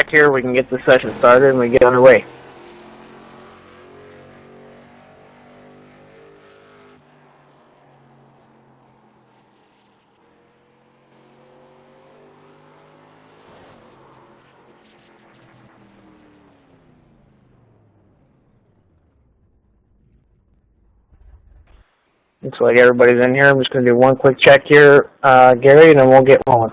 check here, we can get the session started and we get underway. Looks like everybody's in here. I'm just going to do one quick check here, Gary, and then we'll get rolling.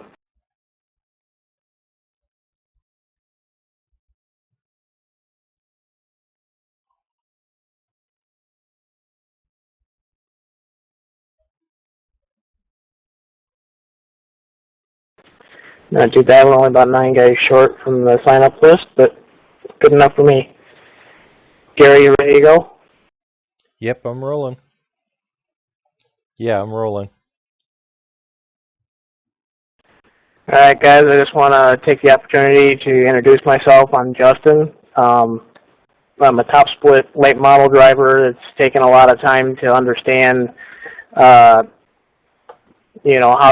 Not too bad. We're only about 9 guys short from the sign-up list, but good enough for me. Gary, you ready to go? Yep, I'm rolling. Yeah, I'm rolling. All right, guys, I just want to take the opportunity to introduce myself. I'm Justin. I'm a top split late model driver. It's taken a lot of time to understand, how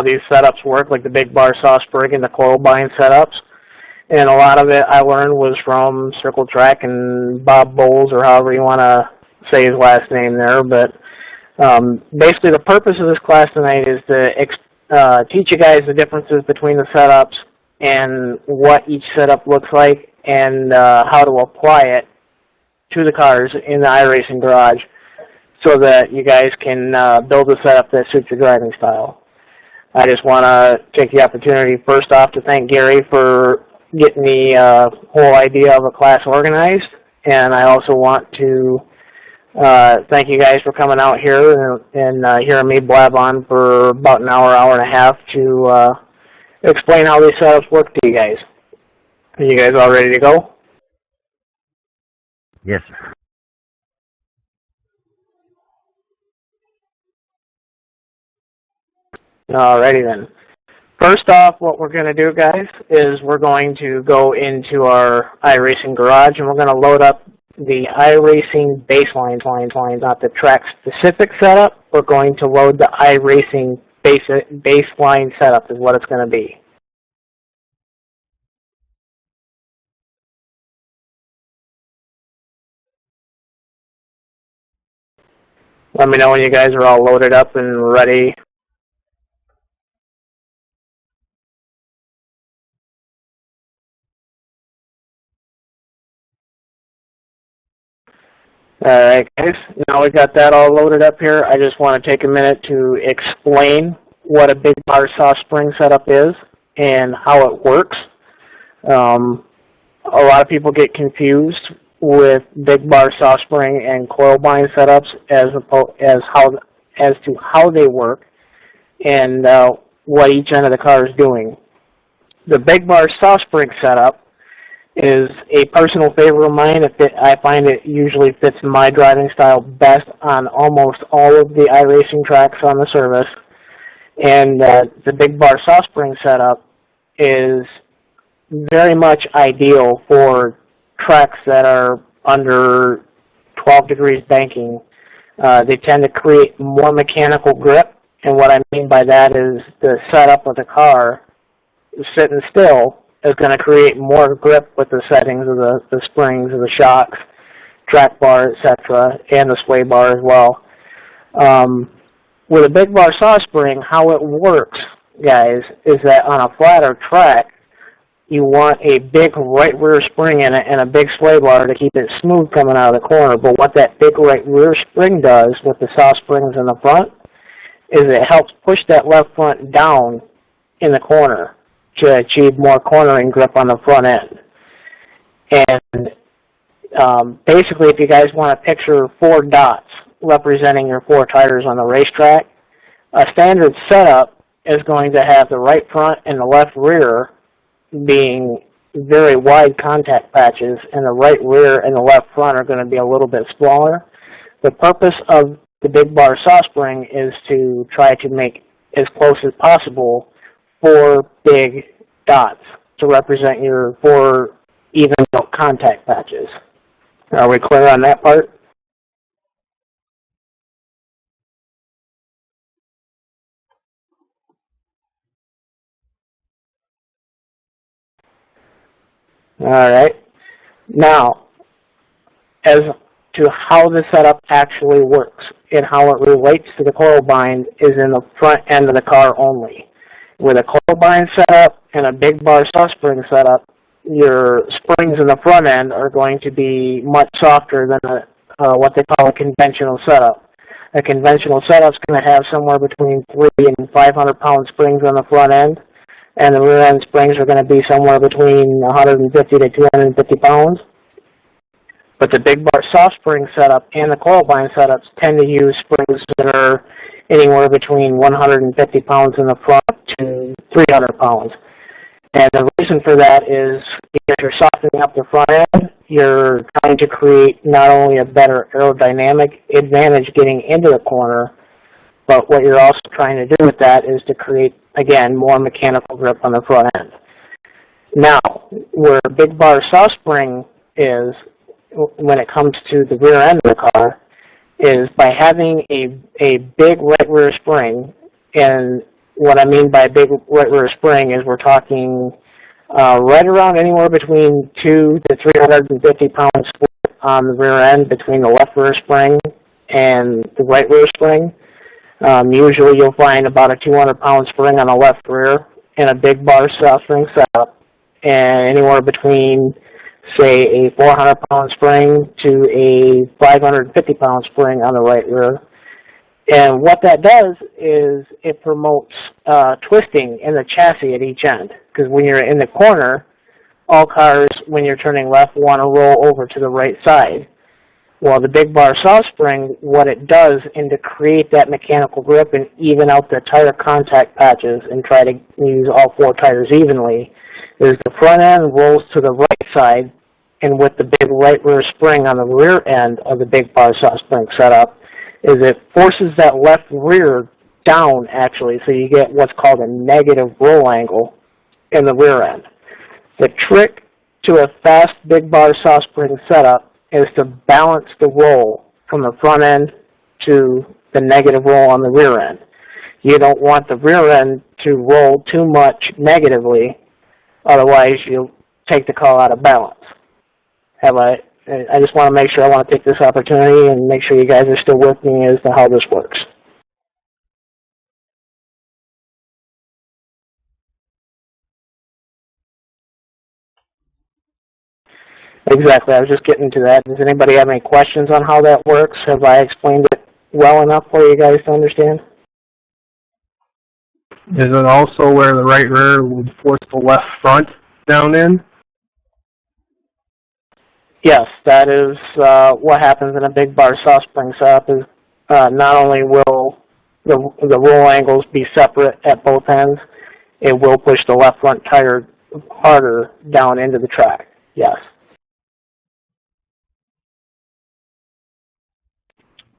these setups work, like the big bar saw spring and the coil bind setups. And a lot of it I learned was from Circle Track and Bob Bowles, or however you want to say his last name there. But basically the purpose of this class tonight is to teach you guys the differences between the setups and what each setup looks like and how to apply it to the cars in the iRacing garage so that you guys can build a setup that suits your driving style. I just want to take the opportunity first off to thank Gary for getting the whole idea of a class organized, and I also want to thank you guys for coming out here and hearing me blab on for about an hour, hour and a half to explain how these setups work to you guys. Are you guys all ready to go? Yes, sir. Alrighty then. First off, what we're going to do, guys, is we're going to go into our iRacing garage and we're going to load up the iRacing baseline, not the track-specific setup. We're going to load the iRacing baseline setup is what it's going to be. Let me know when you guys are all loaded up and ready. Alright guys, now we got that all loaded up here. I just want to take a minute to explain what a big bar saw spring setup is and how it works. A lot of people get confused with big bar saw spring and coil bind setups as to how they work and what each end of the car is doing. The big bar saw spring setup is a personal favorite of mine. I find it usually fits my driving style best on almost all of the iRacing tracks on the service. And the big bar saw spring setup is very much ideal for tracks that are under 12 degrees banking. They tend to create more mechanical grip, and what I mean by that is the setup of the car sitting still is going to create more grip with the settings of the springs, of the shocks, track bar, etc., and the sway bar as well. With a big bar saw spring, how it works, guys, is that on a flatter track, you want a big right rear spring in it and a big sway bar to keep it smooth coming out of the corner. But what that big right rear spring does with the saw springs in the front is it helps push that left front down in the corner to achieve more cornering grip on the front end. And basically, if you guys want to picture 4 dots representing your 4 tires on the racetrack, a standard setup is going to have the right front and the left rear being very wide contact patches, and the right rear and the left front are going to be a little bit smaller. The purpose of the big bar saw spring is to try to make as close as possible 4 big dots to represent your 4 even contact patches. Are we clear on that part? All right. Now, as to how the setup actually works and how it relates to the coil bind is in the front end of the car only. With a coil bind setup and a big bar soft spring setup, your springs in the front end are going to be much softer than what they call a conventional setup. A conventional setup is going to have somewhere between 300 and 500 pound springs on the front end, and the rear end springs are going to be somewhere between 150 to 250 pounds. But the big bar soft spring setup and the coil bind setups tend to use springs that are anywhere between 150 pounds in the front to 300 pounds. And the reason for that is if you're softening up the front end, you're trying to create not only a better aerodynamic advantage getting into the corner, but what you're also trying to do with that is to create, again, more mechanical grip on the front end. Now, where big bar soft spring is, when it comes to the rear end of the car, is by having a big right rear spring. And what I mean by big right rear spring is we're talking right around anywhere between 2 to 350 pounds split on the rear end between the left rear spring and the right rear spring. Usually you'll find about a 200 pound spring on the left rear in a big bar soft spring setup, and anywhere between, say, a 400 pound spring to a 550 pound spring on the right rear. And what that does is it promotes twisting in the chassis at each end. Because when you're in the corner, all cars, when you're turning left, want to roll over to the right side. Well, the big bar soft spring, what it does, and to create that mechanical grip and even out the tire contact patches and try to use all 4 tires evenly, is the front end rolls to the right side, and with the big right rear spring on the rear end of the big bar soft spring setup, is it forces that left rear down, actually, so you get what's called a negative roll angle in the rear end. The trick to a fast big bar soft spring setup is to balance the roll from the front end to the negative roll on the rear end. You don't want the rear end to roll too much negatively, otherwise you'll take the car out of balance. I just want to make sure I want to take this opportunity and make sure you guys are still with me as to how this works. Exactly. I was just getting to that. Does anybody have any questions on how that works? Have I explained it well enough for you guys to understand? Is it also where the right rear would force the left front down in? Yes, that is what happens in a big bar soft spring setup. Is not only will the roll angles be separate at both ends, it will push the left front tire harder down into the track. Yes.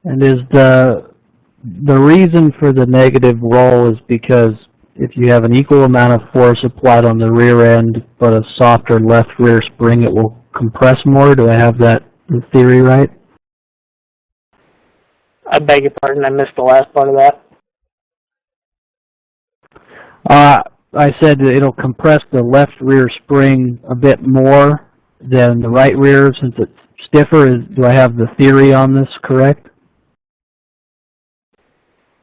And is the reason for the negative roll is because if you have an equal amount of force applied on the rear end but a softer left rear spring, it will compress more? Do I have that theory right? I beg your pardon, I missed the last part of that. I said that it'll compress the left rear spring a bit more than the right rear since it's stiffer. Do I have the theory on this correct?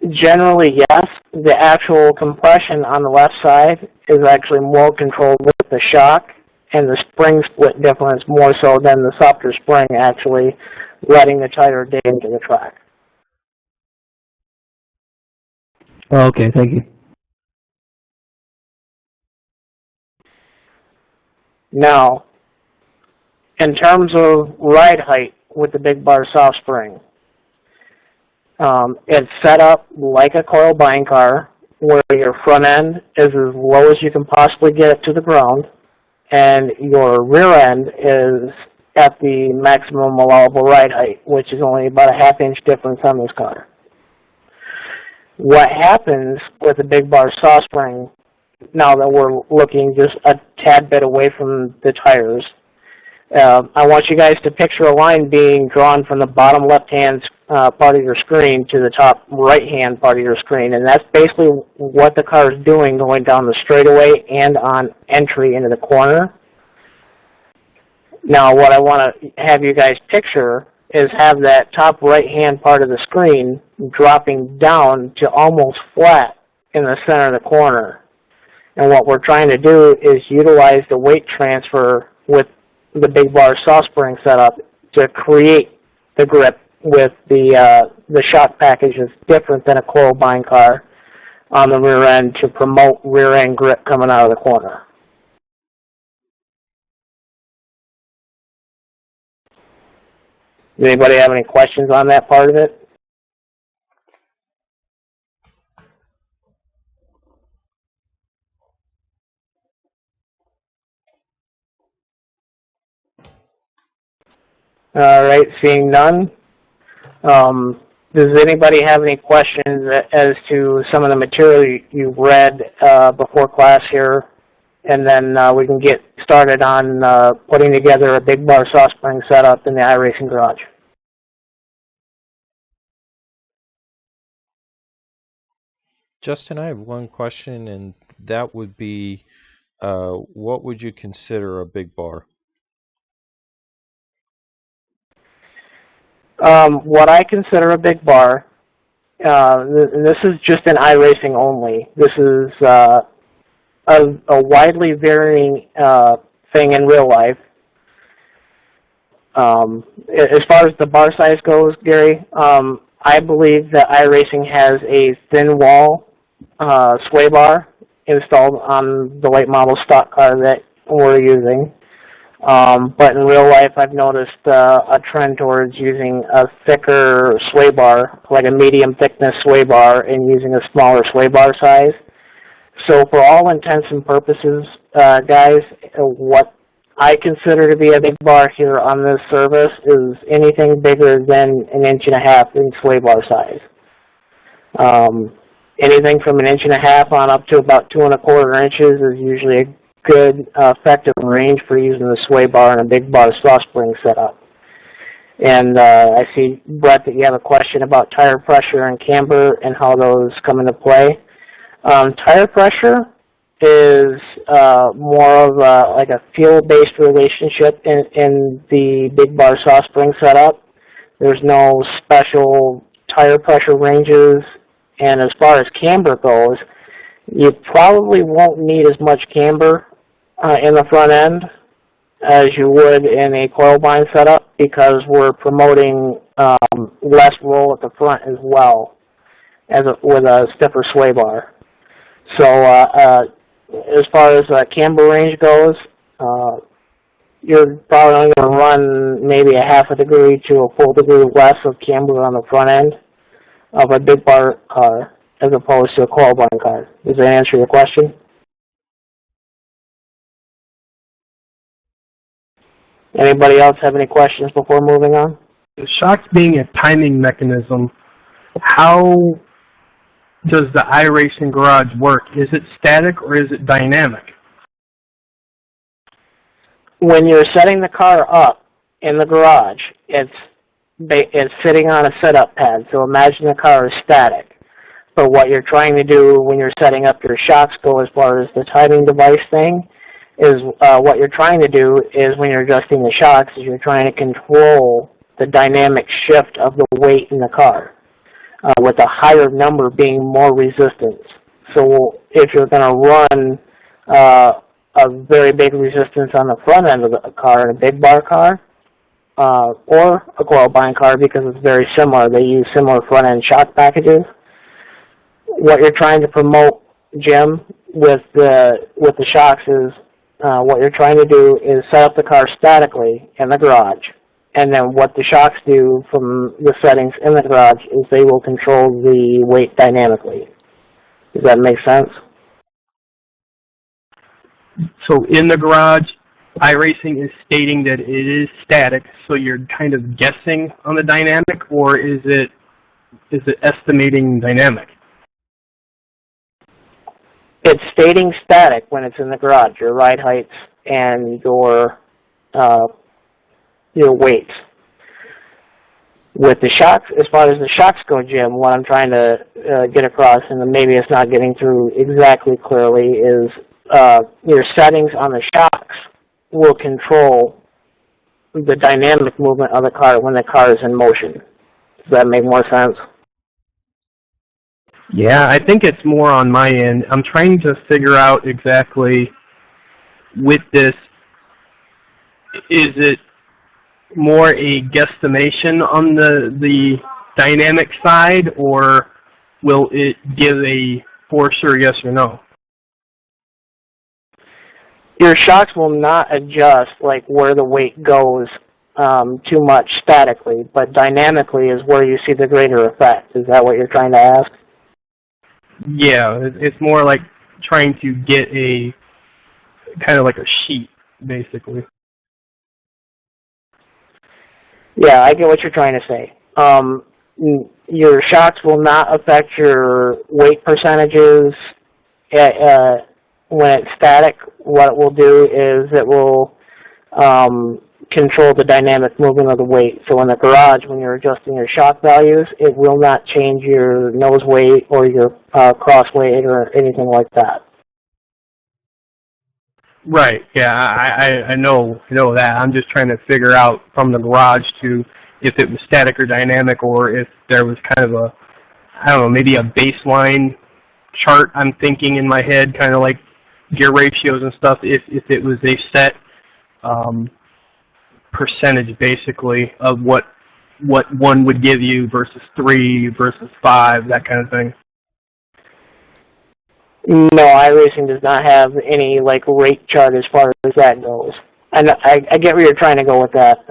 Generally, yes. The actual compression on the left side is actually more controlled with the shock and the spring split difference more so than the softer spring actually letting the tire dig into the track. Okay, thank you. Now, in terms of ride height with the big bar soft spring, it's set up like a coil bind car where your front end is as low as you can possibly get it to the ground, and your rear end is at the maximum allowable ride height, which is only about a half-inch difference on this car. What happens with a big bar soft spring, now that we're looking just a tad bit away from the tires, I want you guys to picture a line being drawn from the bottom left-hand part of your screen to the top right-hand part of your screen, and that's basically what the car is doing going down the straightaway and on entry into the corner. Now, what I want to have you guys picture is have that top right-hand part of the screen dropping down to almost flat in the center of the corner. And what we're trying to do is utilize the weight transfer with the big bar saw spring setup to create the grip with the shock package that's different than a coil bind car on the rear end to promote rear end grip coming out of the corner. Does anybody have any questions on that part of it? All right, seeing none. Does anybody have any questions as to some of the material you read before class here? And then we can get started on putting together a big bar saw spring setup in the iRacing garage. Justin, I have one question, and that would be, what would you consider a big bar? What I consider a big bar, and this is just in iRacing only. This is a widely varying thing in real life. As far as the bar size goes, Gary, I believe that iRacing has a thin wall sway bar installed on the late model stock car that we're using. But in real life, I've noticed a trend towards using a thicker sway bar, like a medium thickness sway bar, and using a smaller sway bar size. So for all intents and purposes, guys, what I consider to be a big bar here on this service is anything bigger than 1.5 inches in sway bar size. Anything from 1.5 inches on up to about 2.25 inches is usually a good effective range for using the sway bar and a big bar saw spring setup. And I see, Brett, that you have a question about tire pressure and camber and how those come into play. Tire pressure is more of like a fuel-based relationship in the big bar saw spring setup. There's no special tire pressure ranges, and as far as camber goes, you probably won't need as much camber in the front end as you would in a coil bind setup because we're promoting less roll at the front as well with a stiffer sway bar. So as far as camber range goes, you're probably only going to run maybe 1/2 degree to a full degree less of camber on the front end of a big bar car as opposed to a coil bind car. Does that answer your question? Anybody else have any questions before moving on? The shocks being a timing mechanism, how does the iRacing garage work? Is it static or is it dynamic? When you're setting the car up in the garage, it's sitting on a setup pad. So imagine the car is static. But what you're trying to do when you're setting up your shocks go as far as the timing device thing is what you're trying to do is when you're adjusting the shocks is you're trying to control the dynamic shift of the weight in the car with a higher number being more resistance. So if you're going to run a very big resistance on the front end of the car in a big bar car or a coil bind car because it's very similar, they use similar front end shock packages. What you're trying to promote, Jim, with the shocks is what you're trying to do is set up the car statically in the garage. And then what the shocks do from the settings in the garage is they will control the weight dynamically. Does that make sense? So in the garage, iRacing is stating that it is static, so you're kind of guessing on the dynamic, or is it estimating dynamic? It's stating static when it's in the garage, your ride heights and your weights. With the shocks, as far as the shocks go, Jim, what I'm trying to get across, and maybe it's not getting through exactly clearly, is your settings on the shocks will control the dynamic movement of the car when the car is in motion. Does that make more sense? Yeah, I think it's more on my end. I'm trying to figure out exactly with this, is it more a guesstimation on the dynamic side, or will it give a for sure yes or no? Your shocks will not adjust like where the weight goes too much statically, but dynamically is where you see the greater effect. Is that what you're trying to ask? Yeah, it's more like trying to get a kind of like a sheet, basically. Yeah, I get what you're trying to say. Your shocks will not affect your weight percentages when it's static. What it will do is it will control the dynamic movement of the weight. So in the garage, when you're adjusting your shock values, it will not change your nose weight or your cross weight or anything like that. Right. Yeah, I know that. I'm just trying to figure out from the garage to if it was static or dynamic, or if there was kind of a, I don't know, maybe a baseline chart I'm thinking in my head, kind of like gear ratios and stuff, if it was a set percentage basically of what one would give you versus 3 versus 5, that kind of thing. No, iRacing does not have any like rate chart as far as that goes. I get where you're trying to go with that.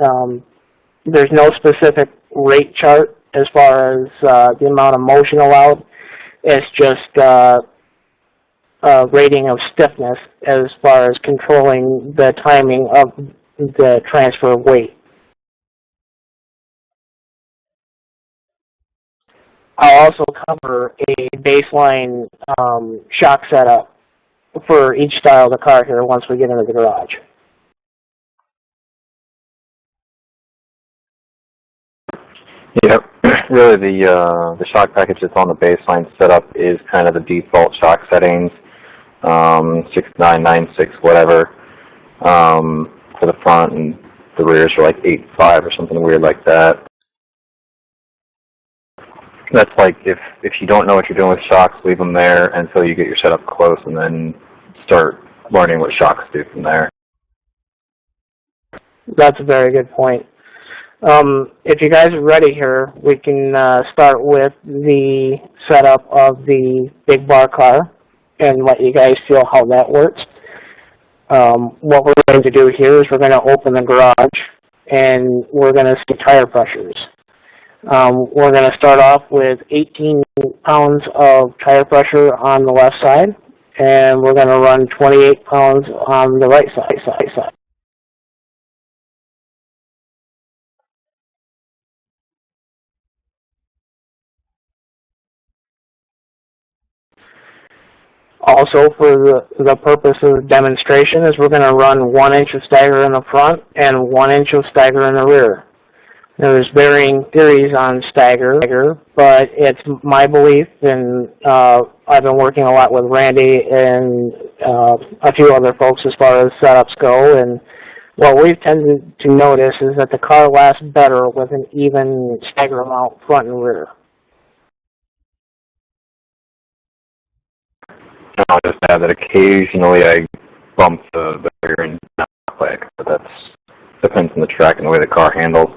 There's no specific rate chart as far as the amount of motion allowed. It's just a rating of stiffness as far as controlling the timing of the transfer of weight. I'll also cover a baseline shock setup for each style of the car here once we get into the garage. Yep. Really, the shock package that's on the baseline setup is kind of the default shock settings, 6996, whatever, for the front, and the rears are like 85 or something weird like that. That's like if you don't know what you're doing with shocks, leave them there until you get your setup close, and then start learning what shocks do from there. That's a very good point. If you guys are ready here, we can start with the setup of the big bar car and let you guys feel how that works. What we're going to do here is we're going to open the garage and we're going to see tire pressures. We're going to start off with 18 pounds of tire pressure on the left side, and we're going to run 28 pounds on the right side. Also, for the purpose of demonstration, is we're going to run 1 inch of stagger in the front and 1 inch of stagger in the rear. There's varying theories on stagger, but it's my belief, and I've been working a lot with Randy and a few other folks as far as setups go, and what we've tended to notice is that the car lasts better with an even stagger amount front and rear. I'll just add that occasionally I bump the rear end not quick, but that depends on the track and the way the car handles.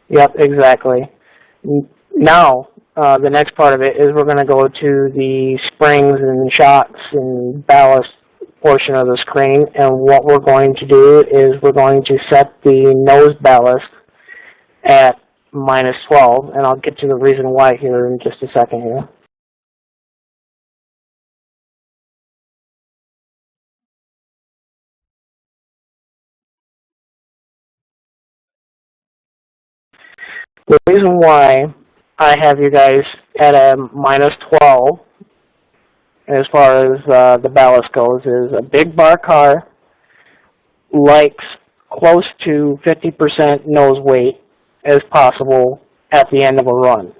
Yep, exactly. Now, the next part of it is we're going to go to the springs and shocks and ballast portion of the screen, and what we're going to do is we're going to set the nose ballast at -12, and I'll get to the reason why here in just a second here. The reason why I have you guys at a -12 as far as the ballast goes is a big bar car likes close to 50% nose weight as possible at the end of a run.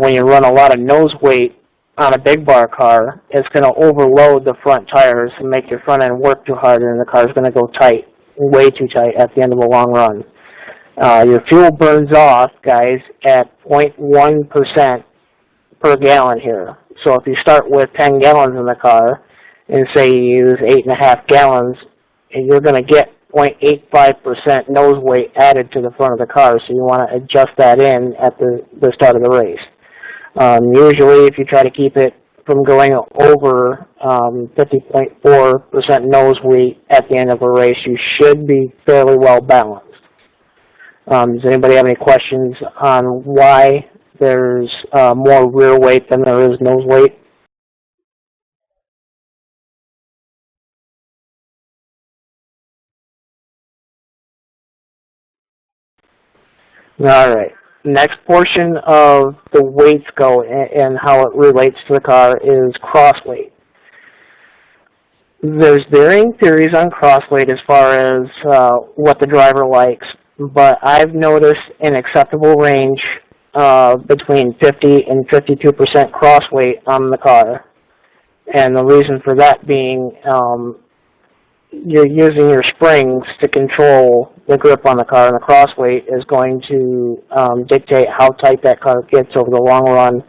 When you run a lot of nose weight on a big bar car, it's going to overload the front tires and make your front end work too hard, and the car's going to go tight, way too tight at the end of a long run. Your fuel burns off, guys, at 0.1% per gallon here. So if you start with 10 gallons in the car, and say you use 8.5 gallons, and you're going to get 0.85% nose weight added to the front of the car, so you want to adjust that in at the start of the race. Usually, if you try to keep it from going over 50.4% nose weight at the end of a race, you should be fairly well balanced. Does anybody have any questions on why there's more rear weight than there is nose weight? All right. Next portion of the weights go and how it relates to the car is cross weight. There's varying theories on cross weight as far as what the driver likes, but I've noticed an acceptable range between 50 and 52% cross weight on the car. And the reason for that being you're using your springs to control the grip on the car, and the cross weight is going to dictate how tight that car gets over the long run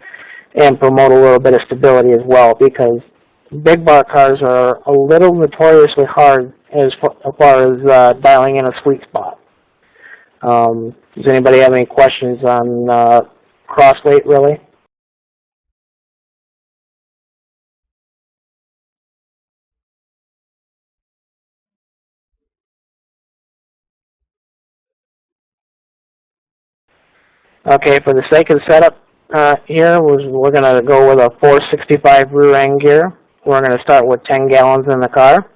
and promote a little bit of stability as well, because big bar cars are a little notoriously hard as far as dialing in a sweet spot. Does anybody have any questions on cross weight, really? Okay, for the sake of the setup here, we're going to go with a 465 rear end gear. We're going to start with 10 gallons in the car,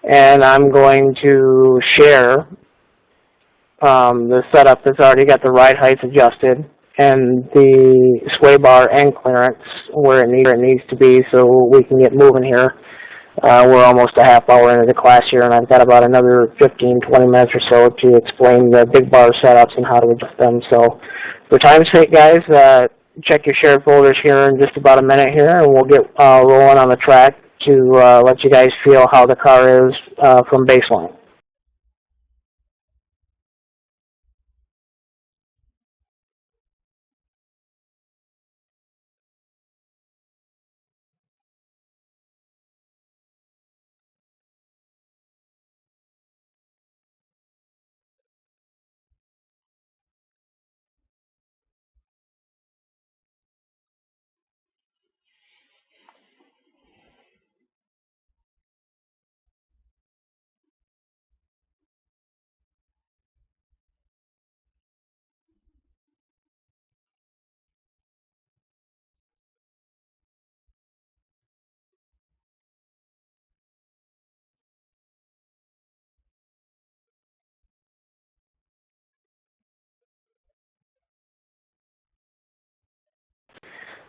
and I'm going to share the setup that's already got the ride heights adjusted and the sway bar end clearance where it needs to be so we can get moving here. We're almost a half hour into the class here, and I've got about another 15, 20 minutes or so to explain the big bar setups and how to adjust them. So for time's sake, guys, check your shared folders here in just about a minute here, and we'll get rolling on the track to let you guys feel how the car is from baseline.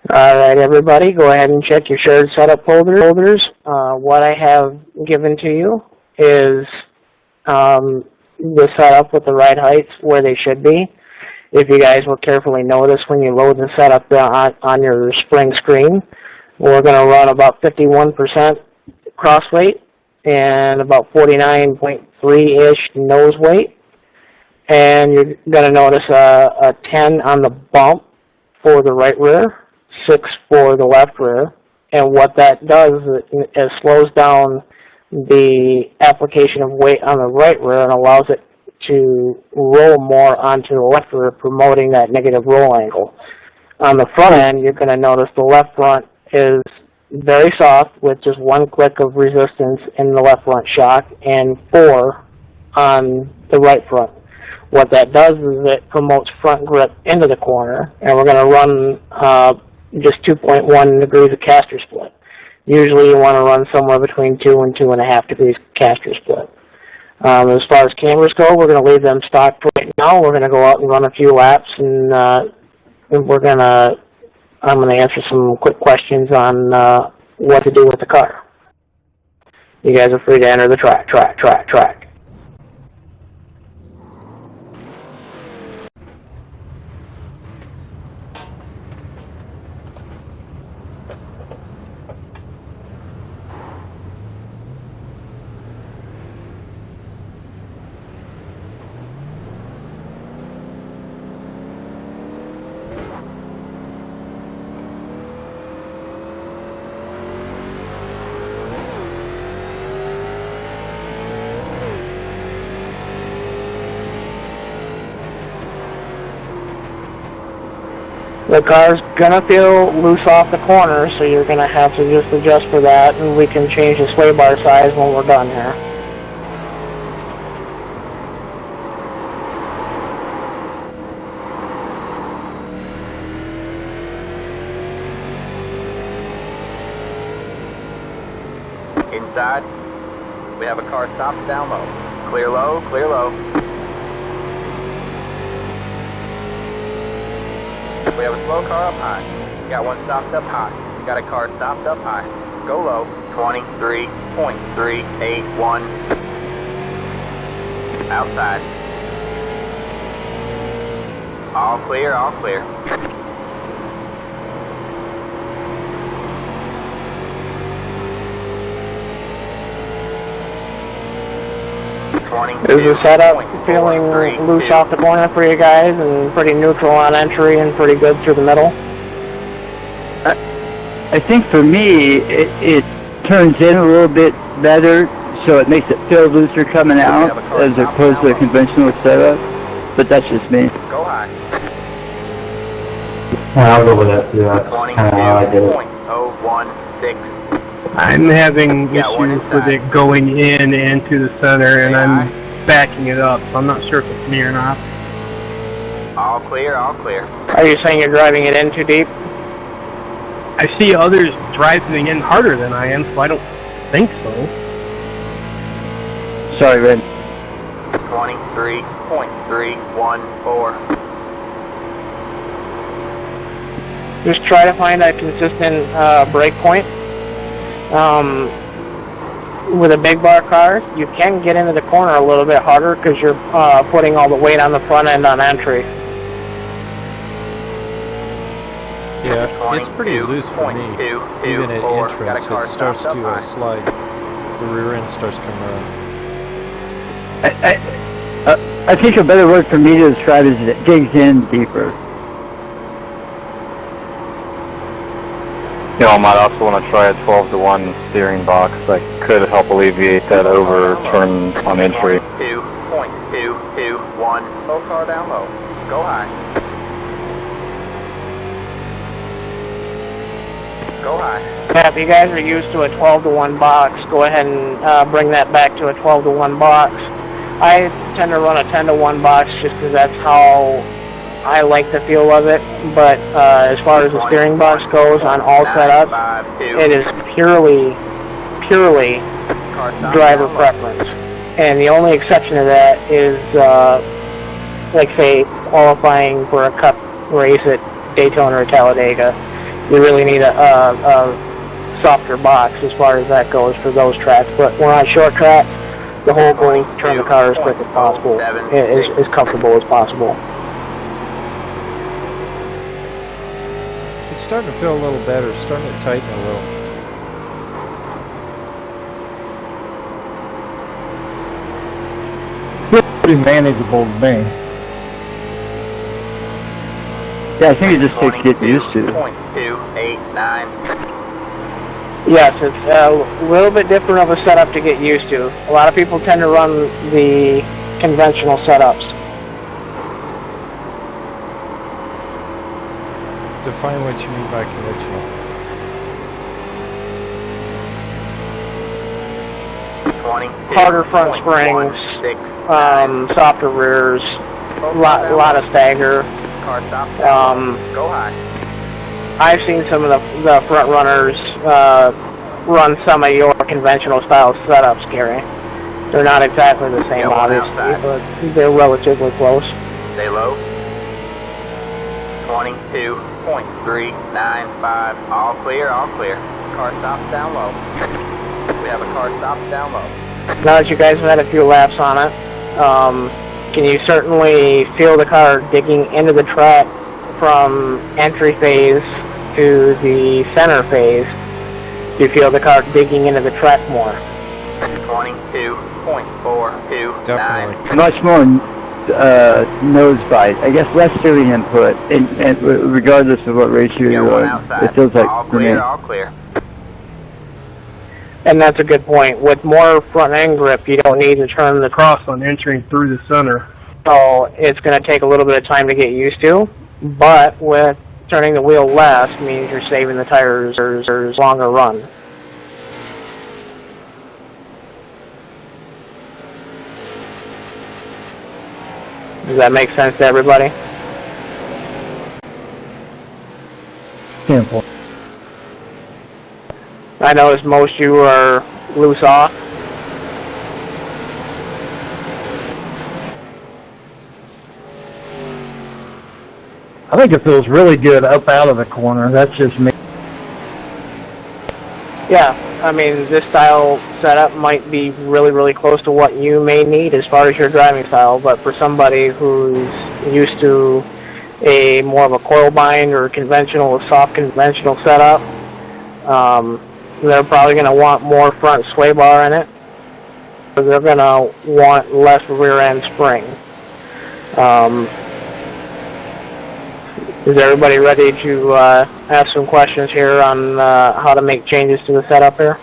All right, everybody, go ahead and check your shared setup folders. What I have given to you is the setup with the ride heights where they should be. If you guys will carefully notice when you load the setup on your spring screen, we're going to run about 51% cross weight and about 49.3-ish nose weight. And you're going to notice a 10 on the bump for the right rear, 6 for the left rear, and what that does is it slows down the application of weight on the right rear and allows it to roll more onto the left rear, promoting that negative roll angle. On the front end, you're going to notice the left front is very soft with just 1 click of resistance in the left front shock and 4 on the right front. What that does is it promotes front grip into the corner, and we're going to run just 2.1 degrees of caster split. Usually you want to run somewhere between 2 and 2.5 degrees caster split. As far as cameras go, we're going to leave them stock for right now. We're going to go out and run a few laps, and I'm going to answer some quick questions on what to do with the car. You guys are free to enter the track. The car's gonna feel loose off the corner, so you're gonna have to just adjust for that, and we can change the sway bar size when we're done here. Inside, we have a car stopped down low. Clear low, clear low. We have a slow car up high. Got one stopped up high. Got a car stopped up high. Go low, 23.381. Outside. All clear, all clear. Is the setup feeling loose off the corner for you guys and pretty neutral on entry and pretty good through the middle? I think for me, it turns in a little bit better, so it makes it feel looser coming out as opposed to a conventional setup. But that's just me. Go high. I'll go with that too. That's kind of how I did it. 22.016. I'm having issues with it going in and to the center, and I'm backing it up, so I'm not sure if it's me or not. All clear, all clear. Are you saying you're driving it in too deep? I see others driving in harder than I am, so I don't think so. Sorry, Red. 23.314. Just try to find a consistent brake point. With a big bar car, you can get into the corner a little bit harder because you're putting all the weight on the front end on entry. Yeah, it's pretty loose for me. Even at entrance, it starts to slide. The rear end starts coming around. I think a better word for me to describe is it digs in deeper. You know, I might also want to try a 12-to-1 steering box that could help alleviate that overturn on entry. 2.221. Low car down low. Go high. Go high. Yeah, if you guys are used to a 12-to-1 box, go ahead and bring that back to a 12-to-1 box. I tend to run a 10-to-1 box just because that's how I like the feel of it, but as far as the steering box goes on all setups, it is purely driver preference. And the only exception to that is, like say, qualifying for a cup race at Daytona or Talladega. You really need a softer box as far as that goes for those tracks. But when on short tracks, the whole goal is to turn the car as quick as possible, as comfortable as possible. It's starting to feel a little better. It's starting to tighten a little. Pretty manageable to me. Yeah, I think it just takes getting used to. 0.289. Yes, it's a little bit different of a setup to get used to. A lot of people tend to run the conventional setups. Define what you mean by conventional. Harder front springs, softer rears, a lot of stagger. Go high. I've seen some of the front runners run some of your conventional style setups, Gary. They're not exactly the same, obviously, but they're relatively close. Stay low. 22.395. All clear, all clear. Car stops down low. We have a car stopped down low. Now that you guys have had a few laps on it, can you certainly feel the car digging into the track from entry phase to the center phase? Do you feel the car digging into the track more? 22.429. Definitely. Much more nose bite. I guess less steering input, and regardless of what ratio you're on, it feels like all for clear, me. all clear. And that's a good point. With more front end grip, you don't need to turn the Cross on entering through the center. so it's going to take a little bit of time to get used to. But with turning the wheel less means you're saving the tires or longer run. Does that make sense to everybody? Simple. I noticed most of you are loose off. I think it feels really good up out of the corner. That's just me. Yeah, I mean, this style setup might be really, really close to what you may need as far as your driving style, but for somebody who's used to a more of a coil bind or soft conventional setup, they're probably going to want more front sway bar in it. They're going to want less rear end spring. Is everybody ready to ask some questions here on how to make changes to the setup here?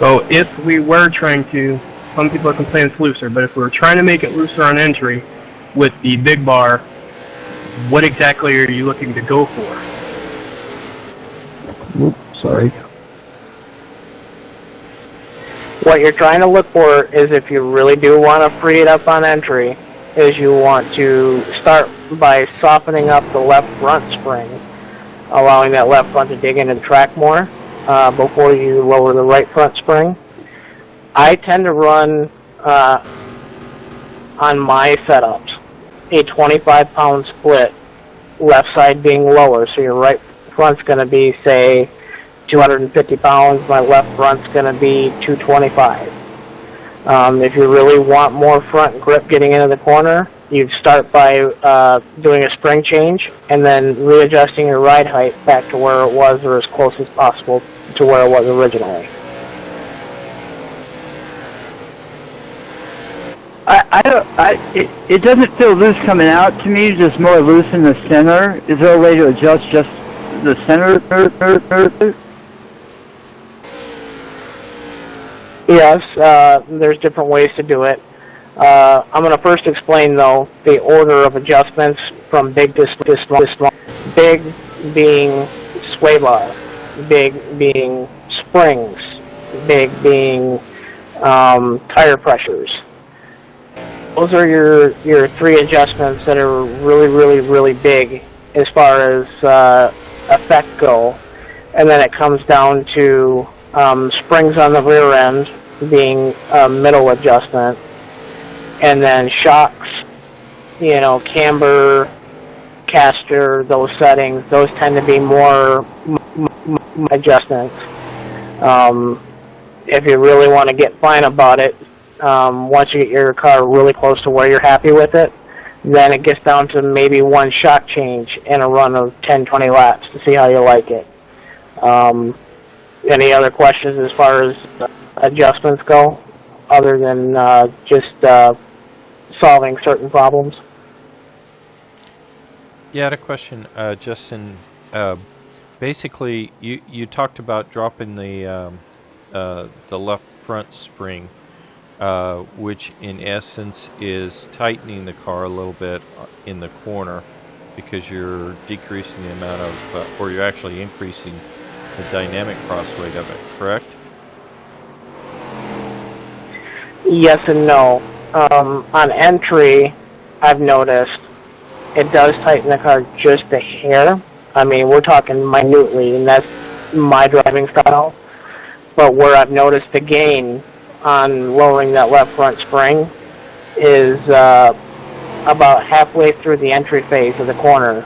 So if we were trying to, some people are complaining it's looser, but if we were trying to make it looser on entry with the big bar, what exactly are you looking to go for? Oops, sorry. What you're trying to look for is, if you really do want to free it up on entry, is you want to start by softening up the left front spring, allowing that left front to dig into the track more before you lower the right front spring. I tend to run on my setups a 25-pound split, left side being lower, so your right front's going to be, say, 250 pounds, my left front's going to be 225. If you really want more front grip getting into the corner, you'd start by doing a spring change and then readjusting your ride height back to where it was, or as close as possible to where it was originally. It doesn't feel loose coming out to me, just more loose in the center. Is there a way to adjust just the center? Yes, there's different ways to do it. I'm going to first explain, though, the order of adjustments from big to small. Big being sway bar, big being springs, big being tire pressures. Those are your three adjustments that are really, really, really big as far as effect go. And then it comes down to springs on the rear end being a middle adjustment, and then shocks, camber, caster, those settings, those tend to be more adjustments. If you really want to get fine about it, once you get your car really close to where you're happy with it, then it gets down to maybe one shock change in a run of 10-20 laps to see how you like it. Any other questions as far as adjustments go, other than just solving certain problems? Yeah, I had a question, Justin. Basically, you talked about dropping the left front spring, which in essence is tightening the car a little bit in the corner, because you're decreasing the amount of, or you're actually increasing the dynamic cross weight of it, correct? Yes and no. On entry, I've noticed it does tighten the car just a hair. I mean, we're talking minutely, and that's my driving style. But where I've noticed the gain on lowering that left front spring is about halfway through the entry phase of the corner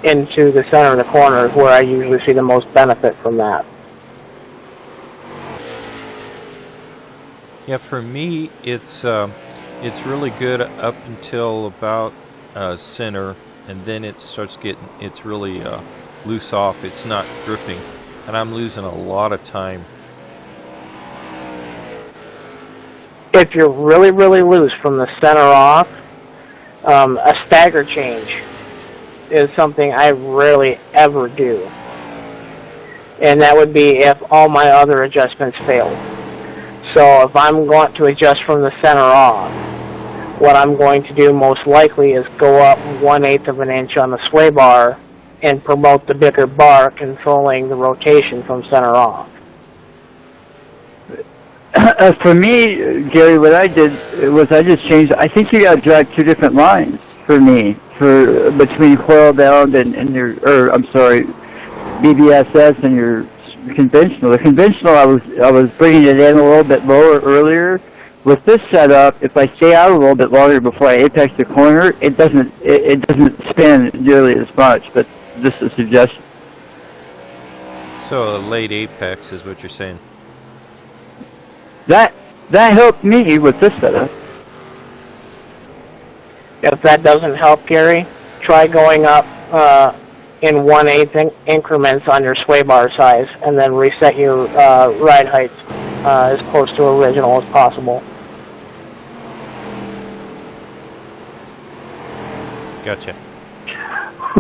into the center of the corner is where I usually see the most benefit from that. Yeah, for me, it's really good up until about center, and then it's really loose off. It's not gripping, and I'm losing a lot of time. If you're really, really loose from the center off, a stagger change is something I rarely ever do. And that would be if all my other adjustments failed. So if I'm going to adjust from the center off, what I'm going to do most likely is go up 1/8 of an inch on the sway bar and promote the bigger bar, controlling the rotation from center off. For me, Gary, what I did was I just changed. I think you got to drag two different lines for me, for between coil bound and your, or I'm sorry, BBSS and your conventional. The conventional, I was bringing it in a little bit lower earlier. With this setup, if I stay out a little bit longer before I apex the corner, it doesn't spin nearly as much. But just a suggestion. So a late apex is what you're saying. That helped me with this setup. If that doesn't help, Gary, try going up in 1/8 increments on your sway bar size, and then reset your ride heights as close to original as possible. Gotcha.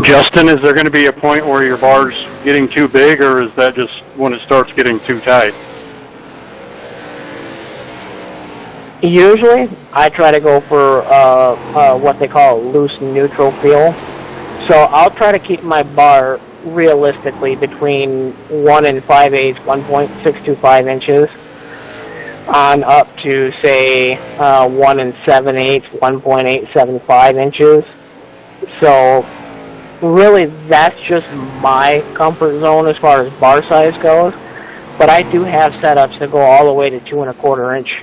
Justin, is there going to be a point where your bar's getting too big, or is that just when it starts getting too tight? Usually, I try to go for what they call a loose neutral feel. So I'll try to keep my bar realistically between 1 5/8, 1.625 inches, on up to, say, 1 7/8, 1.875 inches. So really, that's just my comfort zone as far as bar size goes. But I do have setups that go all the way to 2 1/4 inch.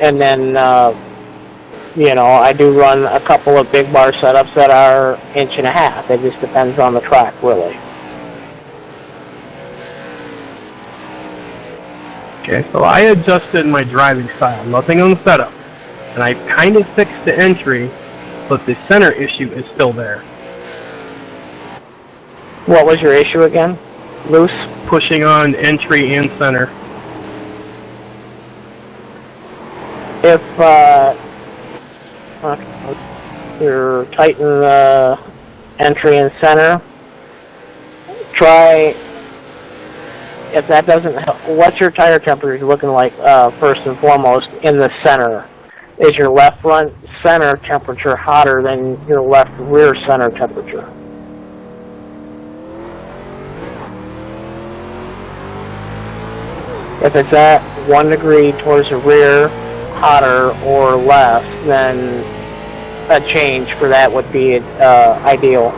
And then, I do run a couple of big bar setups that are 1.5 inches. It just depends on the track, really. Okay, so I adjusted my driving style, nothing on the setup. And I kind of fixed the entry, but the center issue is still there. What was your issue again? Loose? Pushing on entry and center. If you're tighten the entry and center, try, if that doesn't help, what's your tire temperature looking like first and foremost in the center? Is your left front center temperature hotter than your left rear center temperature? If it's at 1 degree towards the rear, hotter or less, then a change for that would be ideal.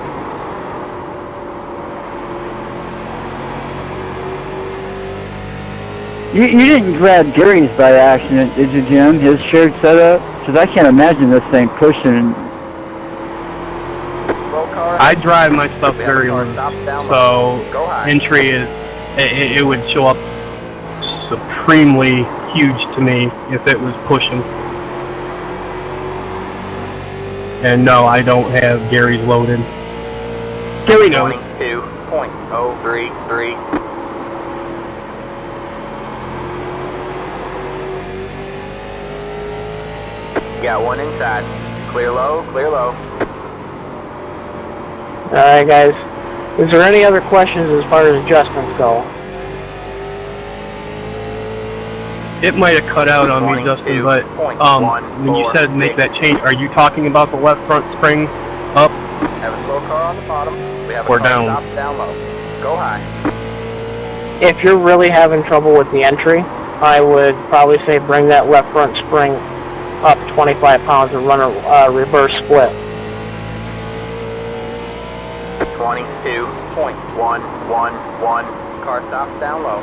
You didn't grab Gary's by accident, did you, Jim? His shared setup? Because I can't imagine this thing pushing. I drive my stuff very low, so entry is, it would show up supremely huge to me if it was pushing. And no, I don't have Gary's loaded. Gary knows. 22.033. Got one inside. Clear low, clear low. Alright guys, is there any other questions as far as adjustments go? It might have cut out on me, Justin, but when you said make that change, are you talking about the left front spring up Have a slow car on the bottom. We have a or car down? stop down low. Go high. If you're really having trouble with the entry, I would probably say bring that left front spring up 25 pounds and run a reverse split. 22.111. Car stop down low.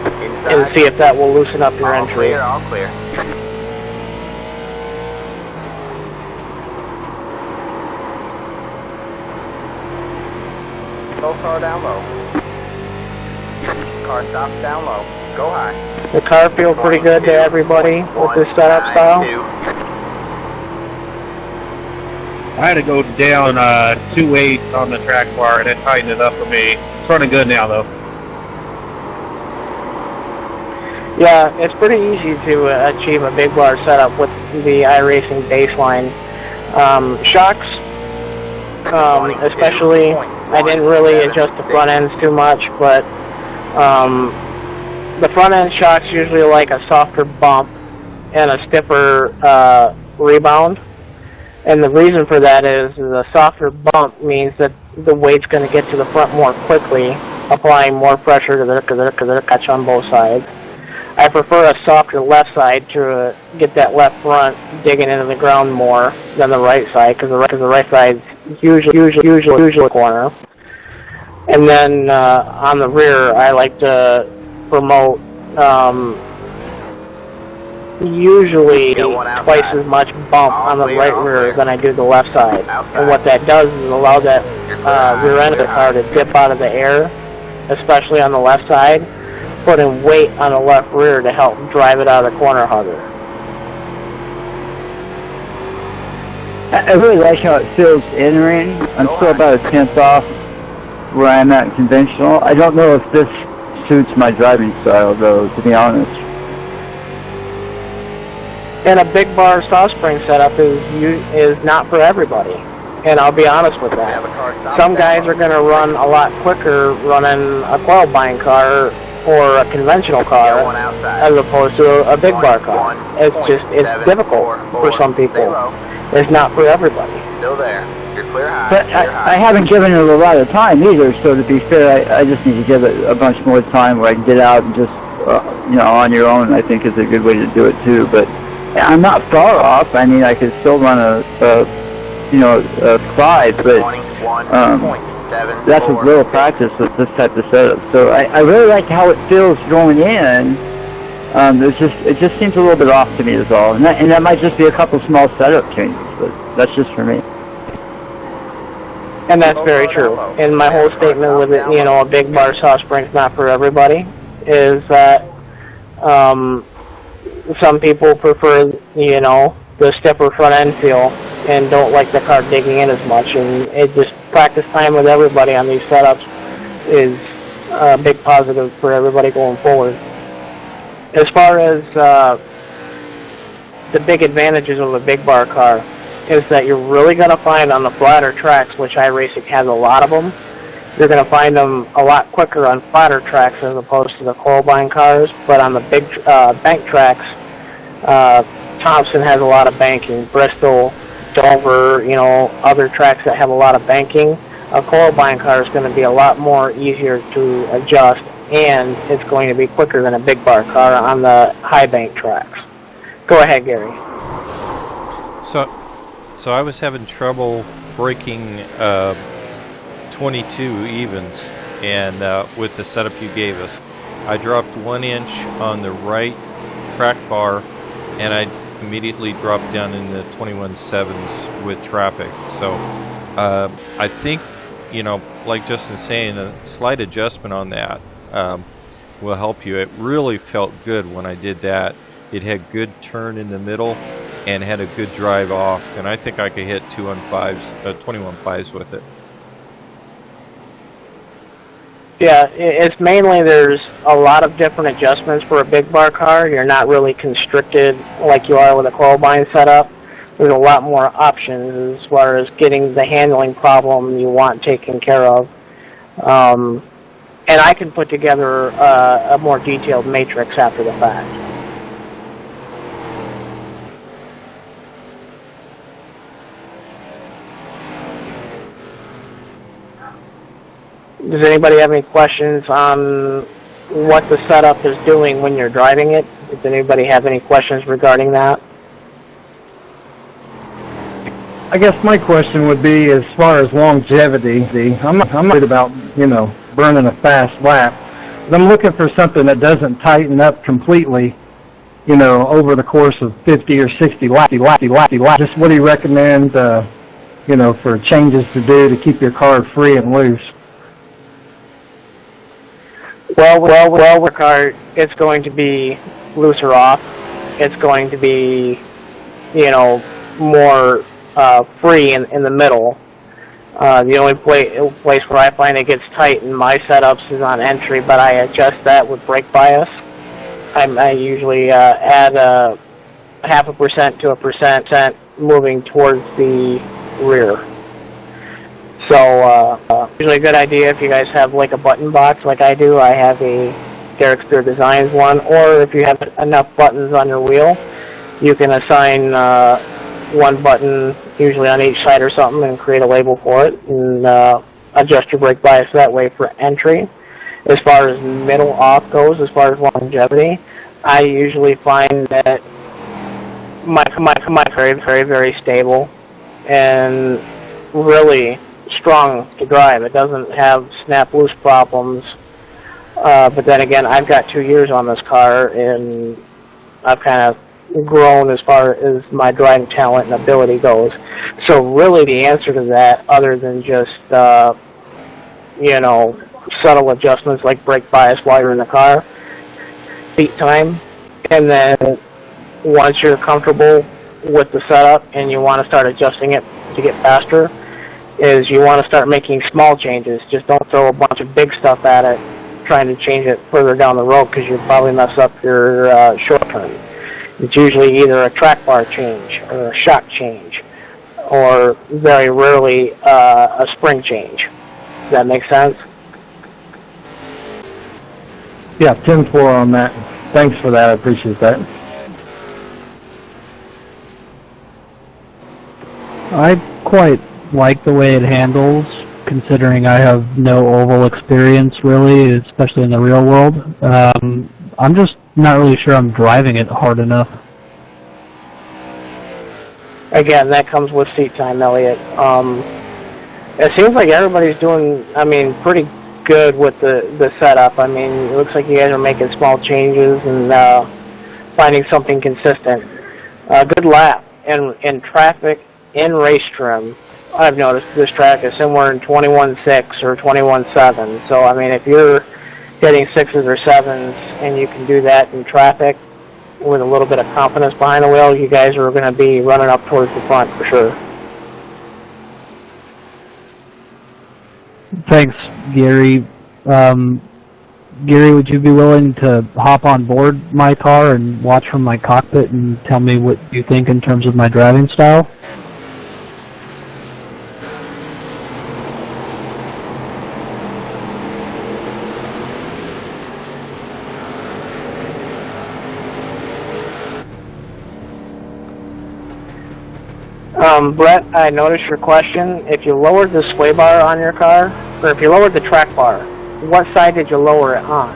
Inside. And see if that will loosen up your entry. All clear. Slow car down low. Car stop down low. Go high. The car feel pretty good to everybody with this setup style? I had to go down 2/8 on the track bar, and it tightened it up for me. It's running good now, though. Yeah, it's pretty easy to achieve a big bar setup with the iRacing baseline. Shocks, especially, I didn't really adjust the front ends too much, but the front end shocks usually like a softer bump, and a stiffer rebound. And the reason for that is the softer bump means that the weight's going to get to the front more quickly, applying more pressure to the catch on both sides. I prefer a softer left side to get that left front digging into the ground more than the right side, because the right side's usually corner. And then on the rear, I like to promote usually twice as much bump on the right rear than I do the left side. And what that does is allow that rear end of the car to dip out of the air, especially on the left side, putting weight on the left rear to help drive it out of the corner harder. I really like how it feels entering. I'm still about a tenth off where I'm at conventional. I don't know if this suits my driving style, though, to be honest. And a big bar soft spring setup is not for everybody, and I'll be honest with that. Some guys are going to run a lot quicker running a coil bind car or a conventional car as opposed to a big bar car. It's difficult for some people. It's not for everybody. Still there. You're clear high. But I haven't given it a lot of time either, so to be fair, I just need to give it a bunch more time where I can get out and just, on your own, I think is a good way to do it too. But I'm not far off. I mean, I could still run a 5, but that's with little practice with this type of setup. So I really like how it feels going in. It just seems a little bit off to me is all. And that might just be a couple small setup changes, but that's just for me. And that's very true. And my whole statement with it, a big bar soft spring's not for everybody, is that some people prefer, the stiffer front end feel and don't like the car digging in as much. And it just practice time with everybody on these setups is a big positive for everybody going forward. As far as the big advantages of a big bar car is that you're really going to find on the flatter tracks, which iRacing has a lot of them, you're going to find them a lot quicker on flatter tracks as opposed to the coil bind cars. But on the big bank tracks, Thompson has a lot of banking. Bristol, Dover, other tracks that have a lot of banking. A coil bind car is going to be a lot more easier to adjust, and it's going to be quicker than a big bar car on the high bank tracks. Go ahead, Gary. So I was having trouble breaking 22 evens, and with the setup you gave us, I dropped 1 inch on the right track bar, and I immediately dropped down in the 21.7s with traffic. So I think, like Justin's saying, a slight adjustment on that will help you. It really felt good when I did that. It had good turn in the middle and had a good drive off, and I think I could hit 21.5s with it. Yeah, it's mainly there's a lot of different adjustments for a big bar car. You're not really constricted like you are with a coil bind setup. There's a lot more options as far as getting the handling problem you want taken care of. And I can put together a more detailed matrix after the fact. Does anybody have any questions on what the setup is doing when you're driving it? Does anybody have any questions regarding that? I guess my question would be, as far as longevity, I'm not worried about, burning a fast lap. But I'm looking for something that doesn't tighten up completely, over the course of 50 or 60 laps. Just what do you recommend, for changes to do to keep your car free and loose? Well, with car, it's going to be looser off. It's going to be, more free in the middle. The only place where I find it gets tight in my setups is on entry, but I adjust that with brake bias. I usually add a 0.5% to 1% moving towards the rear. So usually a good idea if you guys have like a button box like I do. I have a Derek Spear Designs one, or if you have enough buttons on your wheel, You can assign one button, usually on each side or something, and create a label for it, and adjust your brake bias that way for entry. As far as middle off goes, as far as longevity, I usually find that my very, very, very stable and really strong to drive. It doesn't have snap loose problems. But then again, I've got 2 years on this car, and I've kind of grown as far as my driving talent and ability goes. So really the answer to that, other than just, subtle adjustments like brake bias while you're in the car, seat time, and then once you're comfortable with the setup and you want to start adjusting it to get faster, is you want to start making small changes. Just don't throw a bunch of big stuff at it trying to change it further down the road, because you'll probably mess up your short turn. It's usually either a track bar change or a shock change, or very rarely a spring change. Does that make sense? Yeah, 10-4 on that. Thanks for that. I appreciate that. I quite like the way it handles, considering I have no oval experience really, especially in the real world. I'm just not really sure I'm driving it hard enough. Again, that comes with seat time, Elliot. It seems like everybody's doing, pretty good with the setup. It looks like you guys are making small changes and finding something consistent. Good lap. In traffic, in race trim, I've noticed this track is somewhere in 21.6 or 21.7. So, if you're hitting 6s or 7s and you can do that in traffic with a little bit of confidence behind the wheel, you guys are going to be running up towards the front for sure. Thanks, Gary. Gary, would you be willing to hop on board my car and watch from my cockpit and tell me what you think in terms of my driving style? Brett, I noticed your question. If you lowered the sway bar on your car, or if you lowered the track bar, what side did you lower it on?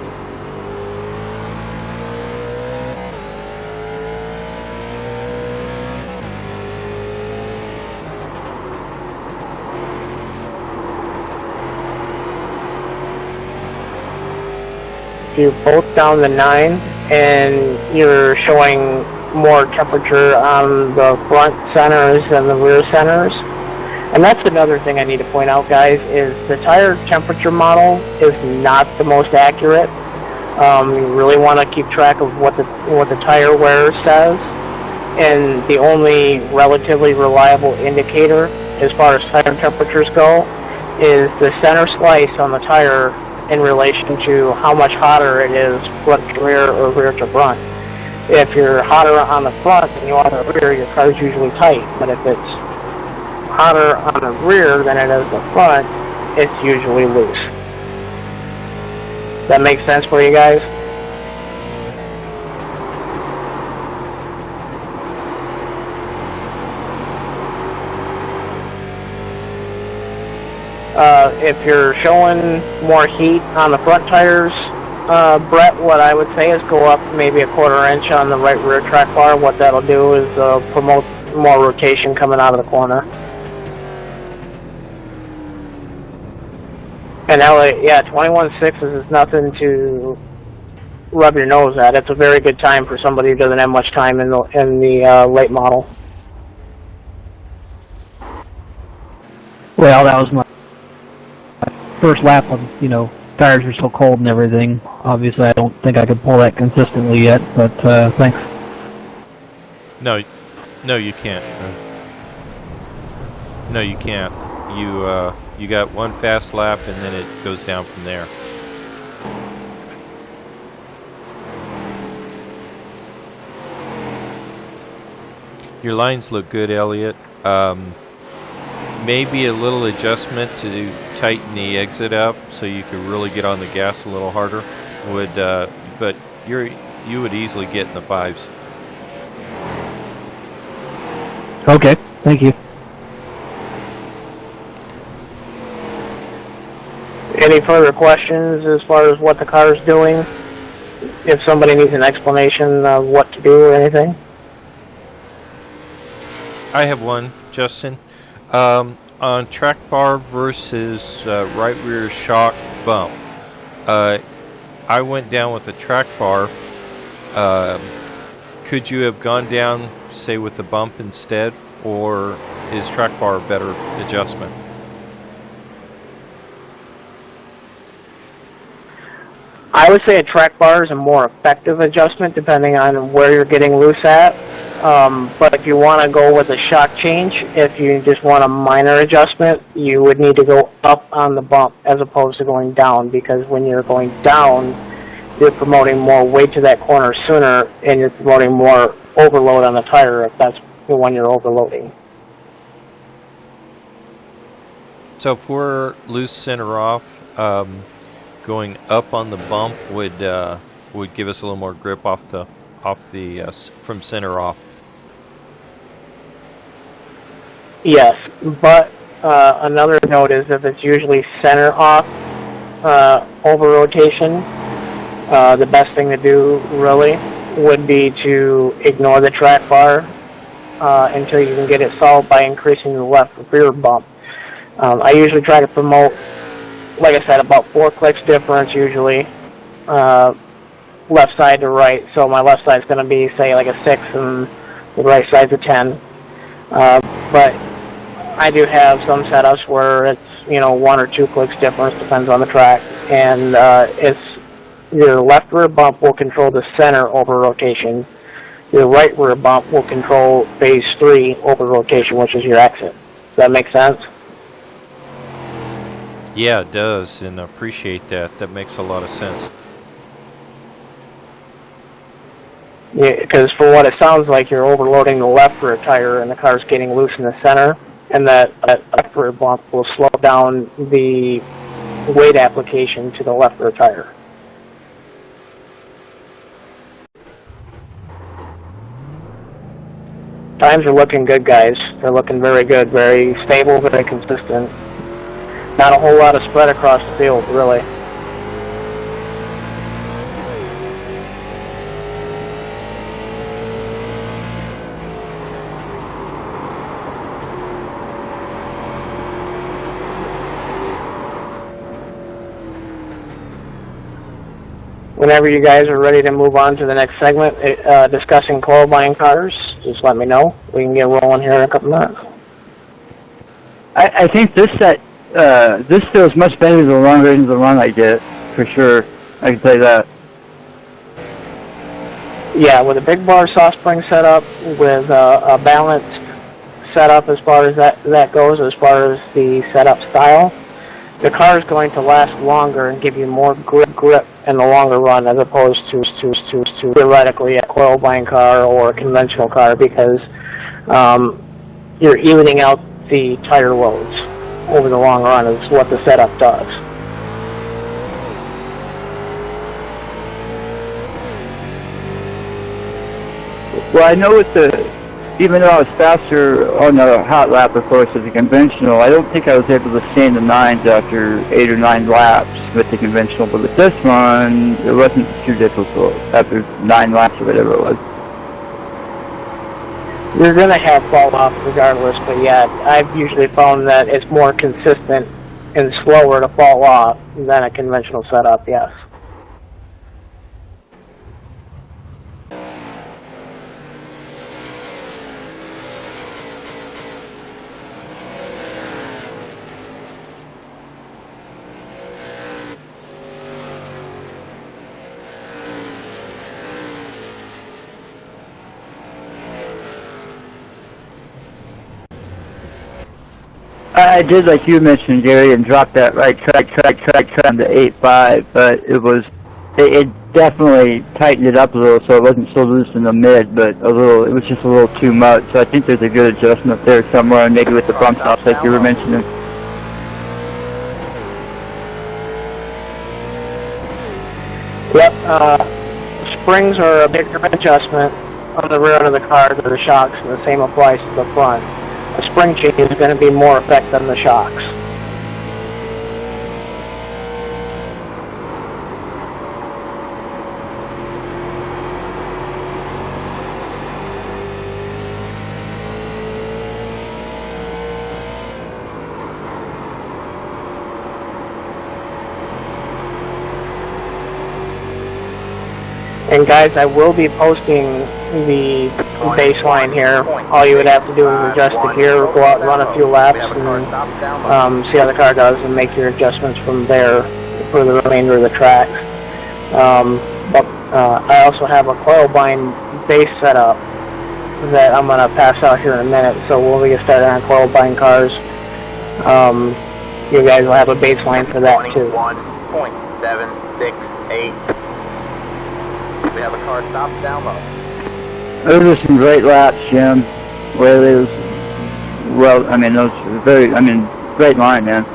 If you're both down the 9 and you're showing more temperature on the front centers than the rear centers. And that's another thing I need to point out, guys, is the tire temperature model is not the most accurate. You really want to keep track of what the tire wear says. And the only relatively reliable indicator as far as tire temperatures go is the center slice on the tire in relation to how much hotter it is front to rear or rear to front. If you're hotter on the front than you are on the rear, your car's usually tight. But if it's hotter on the rear than it is the front, it's usually loose. That makes sense for you guys? If you're showing more heat on the front tires, Brett, what I would say is go up maybe a 1/4 inch on the right rear track bar. What that'll do is promote more rotation coming out of the corner. And Elliot, yeah, 21.6 is nothing to rub your nose at. It's a very good time for somebody who doesn't have much time in the late model. Well, that was my first lap of, tires are so cold and everything. Obviously, I don't think I could pull that consistently yet, but thanks. No, you can't. No, you can't. You got one fast lap, and then it goes down from there. Your lines look good, Elliot. Maybe a little adjustment to tighten the exit up so you could really get on the gas a little harder would, but you would easily get in the 5s. Okay, thank you. Any further questions as far as what the car is doing? If somebody needs an explanation of what to do or anything? I have one, Justin. On track bar versus right rear shock bump, I went down with the track bar. Could you have gone down, say, with the bump instead, or is track bar a better adjustment? I would say a track bar is a more effective adjustment depending on where you're getting loose at. But if you want to go with a shock change, if you just want a minor adjustment, you would need to go up on the bump as opposed to going down, because when you're going down, you're promoting more weight to that corner sooner, and you're promoting more overload on the tire if that's the one you're overloading. So if we're loose center off, going up on the bump would give us a little more grip off the from center off. Yes, but another note is if it's usually center off over rotation, the best thing to do really would be to ignore the track bar until you can get it solved by increasing the left rear bump. I usually try to promote, like I said, about 4 clicks difference usually, left side to right. So my left side is going to be, say, like a 6 and the right side's a 10. But I do have some setups where it's, 1 or 2 clicks difference, depends on the track, and it's your left rear bump will control the center over rotation. Your right rear bump will control phase 3 over rotation, which is your exit. Does that make sense? Yeah, it does, and I appreciate that. That makes a lot of sense. Yeah, because for what it sounds like, you're overloading the left rear tire and the car's getting loose in the center, and that left rear bump will slow down the weight application to the left rear tire. Times are looking good, guys. They're looking very good, very stable, very consistent. Not a whole lot of spread across the field, really. Whenever you guys are ready to move on to the next segment, discussing coil buying cars, just let me know. We can get rolling here in a couple minutes. I think this set, this feels much better the longer into the run I get, for sure. I can tell you that. Yeah, with a big bar soft spring setup, with a balanced setup as far as that goes, as far as the setup style, the car is going to last longer and give you more grip in the longer run, as opposed to theoretically a coil buying car or a conventional car, because you're evening out the tire loads over the long run is what the setup does. Well, I know with even though I was faster on the hot lap, of course, with the conventional, I don't think I was able to stay in the 9s after 8 or 9 laps with the conventional, but with this one, it wasn't too difficult after 9 laps or whatever it was. You're going to have fall off regardless, but yeah, I've usually found that it's more consistent and slower to fall off than a conventional setup, yes. I did, like you mentioned, Gary, and dropped that right track down to 8.5, but it definitely tightened it up a little, so it wasn't so loose in the mid, but it was just a little too much. So I think there's a good adjustment there somewhere, and maybe with the bump stops like you were mentioning. Yep, springs are a bigger adjustment. on the rear end of the car to the shocks, and the same applies to the front. A spring change is going to be more effect than the shocks. And guys, I will be posting the baseline here. All you would have to do is adjust the gear, go out and run a few laps, and see how the car does, and make your adjustments from there for the remainder of the track. But I also have a coil bind base setup that I'm going to pass out here in a minute. So when we get started on coil bind cars, you guys will have a baseline for that too. 21.768. We have a car stopped down low. Those are some great laps, Jim. Where it was, well, I mean, those are great line, man.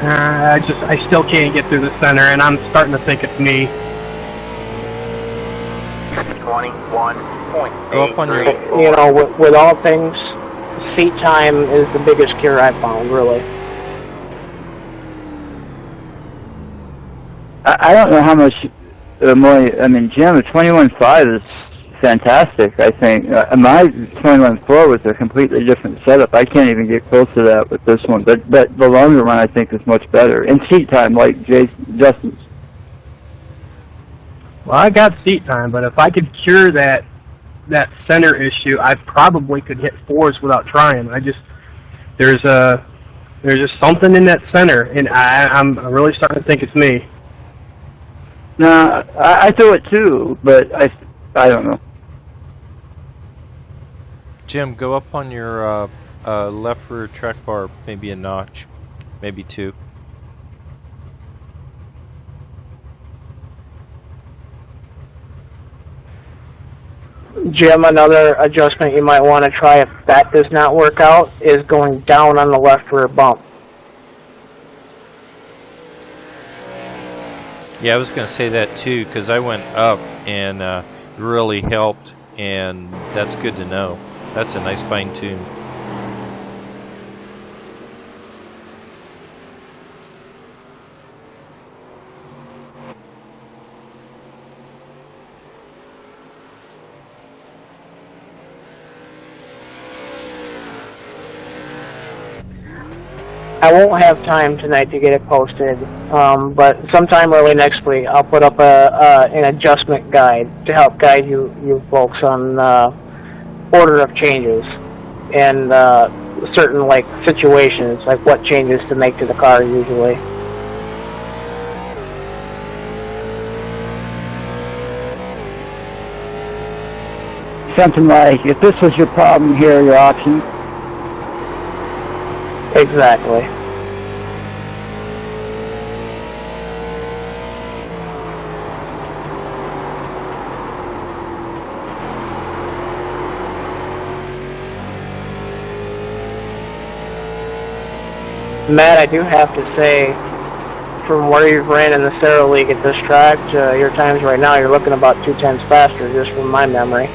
I still can't get through the center, and I'm starting to think it's me. 21.83. You know, with all things, seat time is the biggest cure I've found, really. I don't know how much more, I mean, Jim, a 21.5 is fantastic, I think. My 21.4 was a completely different setup. I can't even get close to that with this one. But the longer one, I think, is much better. And seat time, like Justin's. Well, I got seat time, but if I could cure that center issue, I probably could hit fours without trying. There's just something in that center, and I'm really starting to think it's me. No, I do it too, but I don't know. Jim, go up on your left rear track bar, maybe a notch, maybe two. Jim, another adjustment you might want to try if that does not work out is going down on the left rear bump. Yeah, I was going to say that too, because I went up and really helped, and that's good to know. That's a nice fine tune. I won't have time tonight to get it posted, but sometime early next week I'll put up an adjustment guide to help guide you folks on order of changes and certain like situations, like what changes to make to the car usually. Something like, if this was your problem, here are your options. Exactly. Matt, I do have to say, from where you've ran in the Sarah League at this track to your times right now, you're looking about 2/10 faster, just from my memory.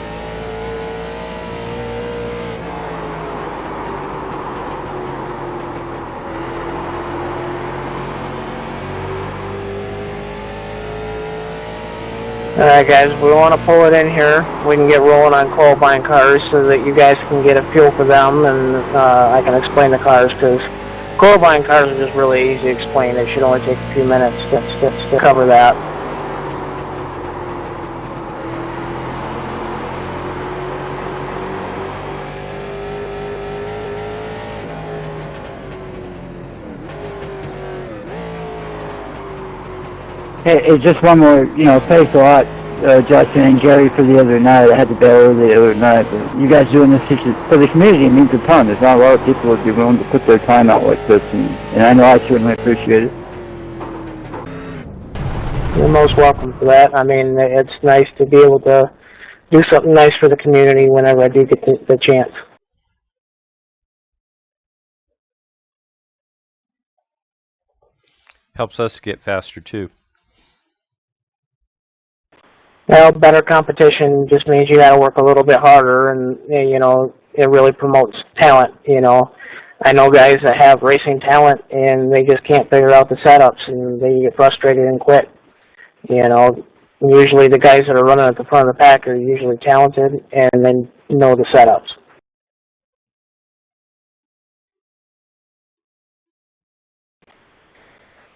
Alright guys, we want to pull it in here. We can get rolling on coil bind cars so that you guys can get a feel for them, and I can explain the cars, because coil bind cars are just really easy to explain. It should only take a few minutes to cover that. Hey, just one more, thanks a lot, Justin and Gary, for the other night. I had to bail early the other night, but you guys doing this for the community means a ton. There's not a lot of people who would be willing to put their time out like this, and I know I certainly appreciate it. You're most welcome for that. I mean, it's nice to be able to do something nice for the community whenever I do get the chance. Helps us get faster too. Well, better competition just means you got to work a little bit harder, and it really promotes talent. I know guys that have racing talent and they just can't figure out the setups, and they get frustrated and quit. Usually the guys that are running at the front of the pack are usually talented and then know the setups.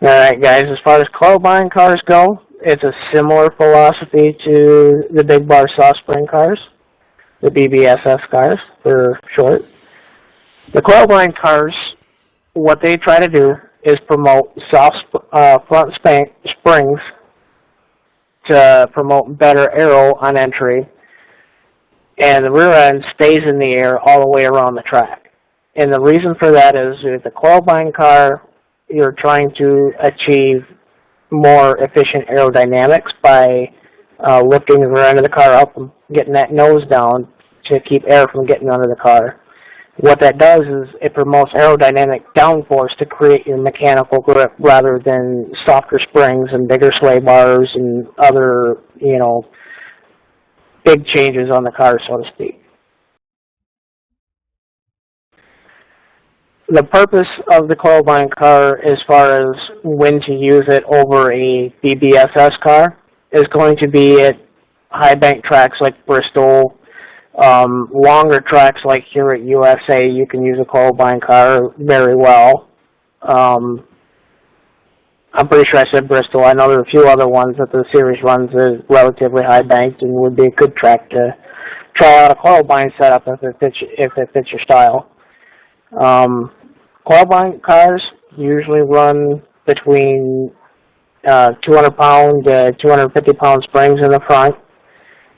All right, guys, as far as coil bind cars go, it's a similar philosophy to the big bar soft spring cars, the BBSS cars for short. The coil bind cars, what they try to do is promote soft front springs to promote better aero on entry, and the rear end stays in the air all the way around the track. And the reason for that is with the coil bind car, you're trying to achieve more efficient aerodynamics by lifting the rear end of the car up and getting that nose down to keep air from getting under the car. What that does is it promotes aerodynamic downforce to create your mechanical grip rather than softer springs and bigger sway bars and other, big changes on the car, so to speak. The purpose of the coil bind car as far as when to use it over a BBSS car is going to be at high bank tracks like Bristol. Longer tracks like here at USA, you can use a coil bind car very well. I'm pretty sure I said Bristol. I know there are a few other ones that the series runs is relatively high banked and would be a good track to try out a coil bind setup if it fits your style. Coil bind cars usually run between 200-pound to 250-pound springs in the front.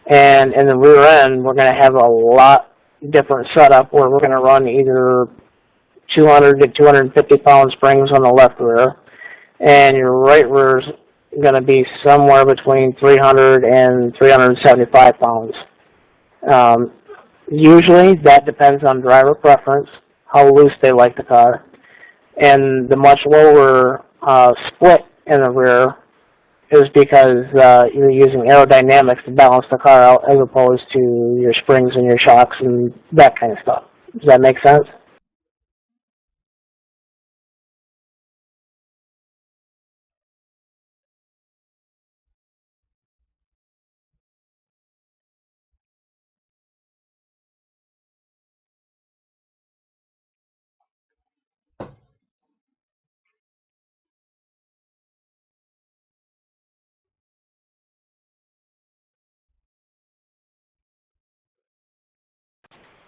And in the rear end, we're going to have a lot different setup where we're going to run either 200 to 250-pound springs on the left rear, and your right rear is going to be somewhere between 300 and 375 pounds. Usually, that depends on driver preference, how loose they like the car, and the much lower split in the rear is because you're using aerodynamics to balance the car out as opposed to your springs and your shocks and that kind of stuff. Does that make sense?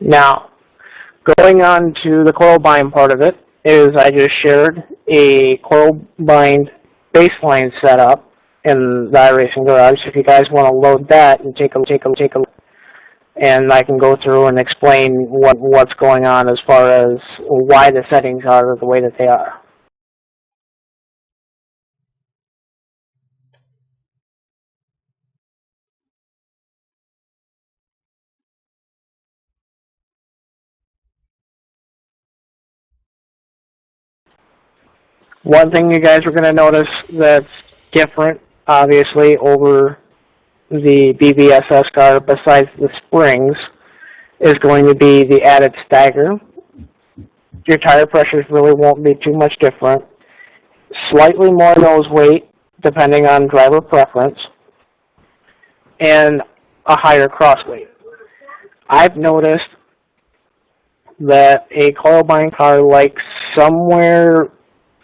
Now, going on to the coil bind part of it, is I just shared a coil bind baseline setup in the iRacing garage. If you guys want to load that and take a look, and I can go through and explain what's going on as far as why the settings are the way that they are. One thing you guys are going to notice that's different, obviously, over the BBSS car, besides the springs, is going to be the added stagger. Your tire pressures really won't be too much different. Slightly more nose weight, depending on driver preference, and a higher cross weight. I've noticed that a coil bind car likes somewhere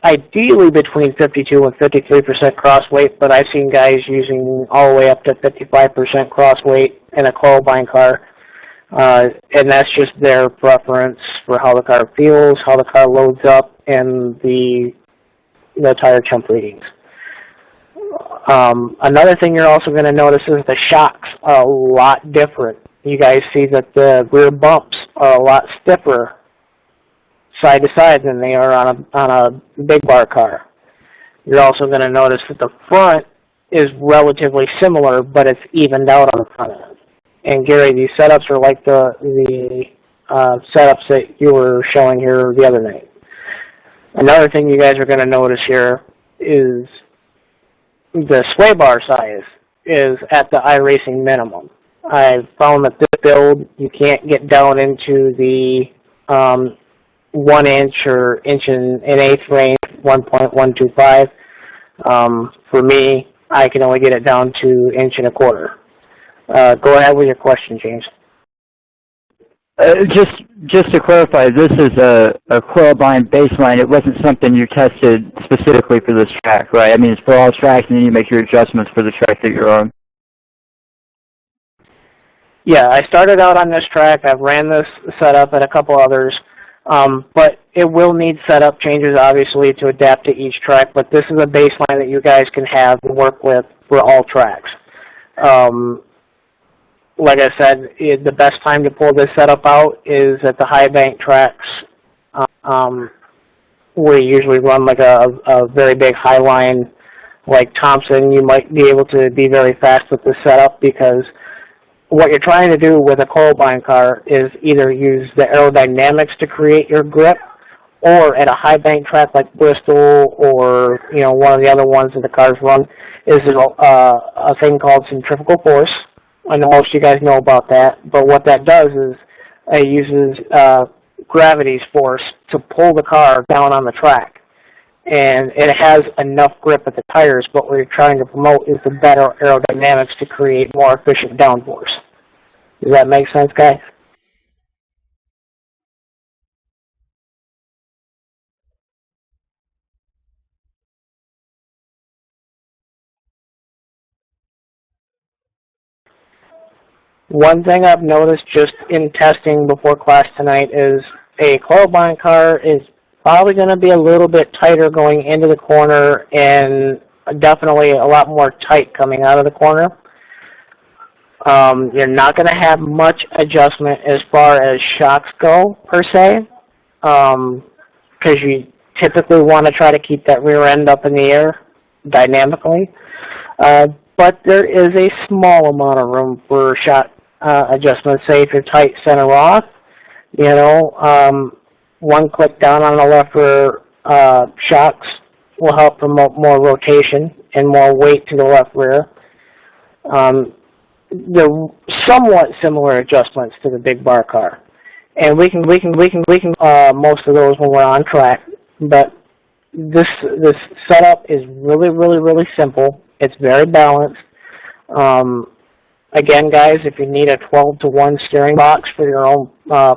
ideally between 52 and 53% cross weight, but I've seen guys using all the way up to 55% cross weight in a coil bind car, and that's just their preference for how the car feels, how the car loads up, and the tire chump readings. Another thing you're also going to notice is the shocks are a lot different. You guys see that the rear bumps are a lot stiffer side to side than they are on a big bar car. You're also going to notice that the front is relatively similar, but it's evened out on the front end. And Gary, these setups are like the setups that you were showing here the other night. Another thing you guys are going to notice here is the sway bar size is at the iRacing minimum. I've found that this build, you can't get down into the 1 inch or inch and an eighth range, 1.125. For me, I can only get it down to inch and a quarter. Go ahead with your question, James. Just to clarify, this is a coil bind baseline. It wasn't something you tested specifically for this track, right? I mean, it's for all tracks, and then you make your adjustments for the track that you're on. Yeah, I started out on this track. I've ran this setup at a couple others, but it will need setup changes, obviously, to adapt to each track. But this is a baseline that you guys can have and work with for all tracks. Like I said, the best time to pull this setup out is at the high bank tracks, where you usually run like a very big high line, like Thompson. You might be able to be very fast with this setup, because what you're trying to do with a coil bind car is either use the aerodynamics to create your grip, or at a high bank track like Bristol or one of the other ones that the cars run, is a thing called centrifugal force. I know most of you guys know about that, but what that does is it uses gravity's force to pull the car down on the track. And it has enough grip at the tires, but what you're trying to promote is the better aerodynamics to create more efficient downforce. Does that make sense, guys? One thing I've noticed just in testing before class tonight is a coil bind car is probably going to be a little bit tighter going into the corner, and definitely a lot more tight coming out of the corner. You're not going to have much adjustment as far as shocks go, per se, because you typically want to try to keep that rear end up in the air dynamically. But there is a small amount of room for shock adjustments. Say if you're tight center off, one click down on the left rear shocks will help promote more rotation and more weight to the left rear. They're somewhat similar adjustments to the big bar car, and we can most of those when we're on track. But this setup is really simple. It's very balanced. Again, guys, if you need a 12-to-1 steering box for your own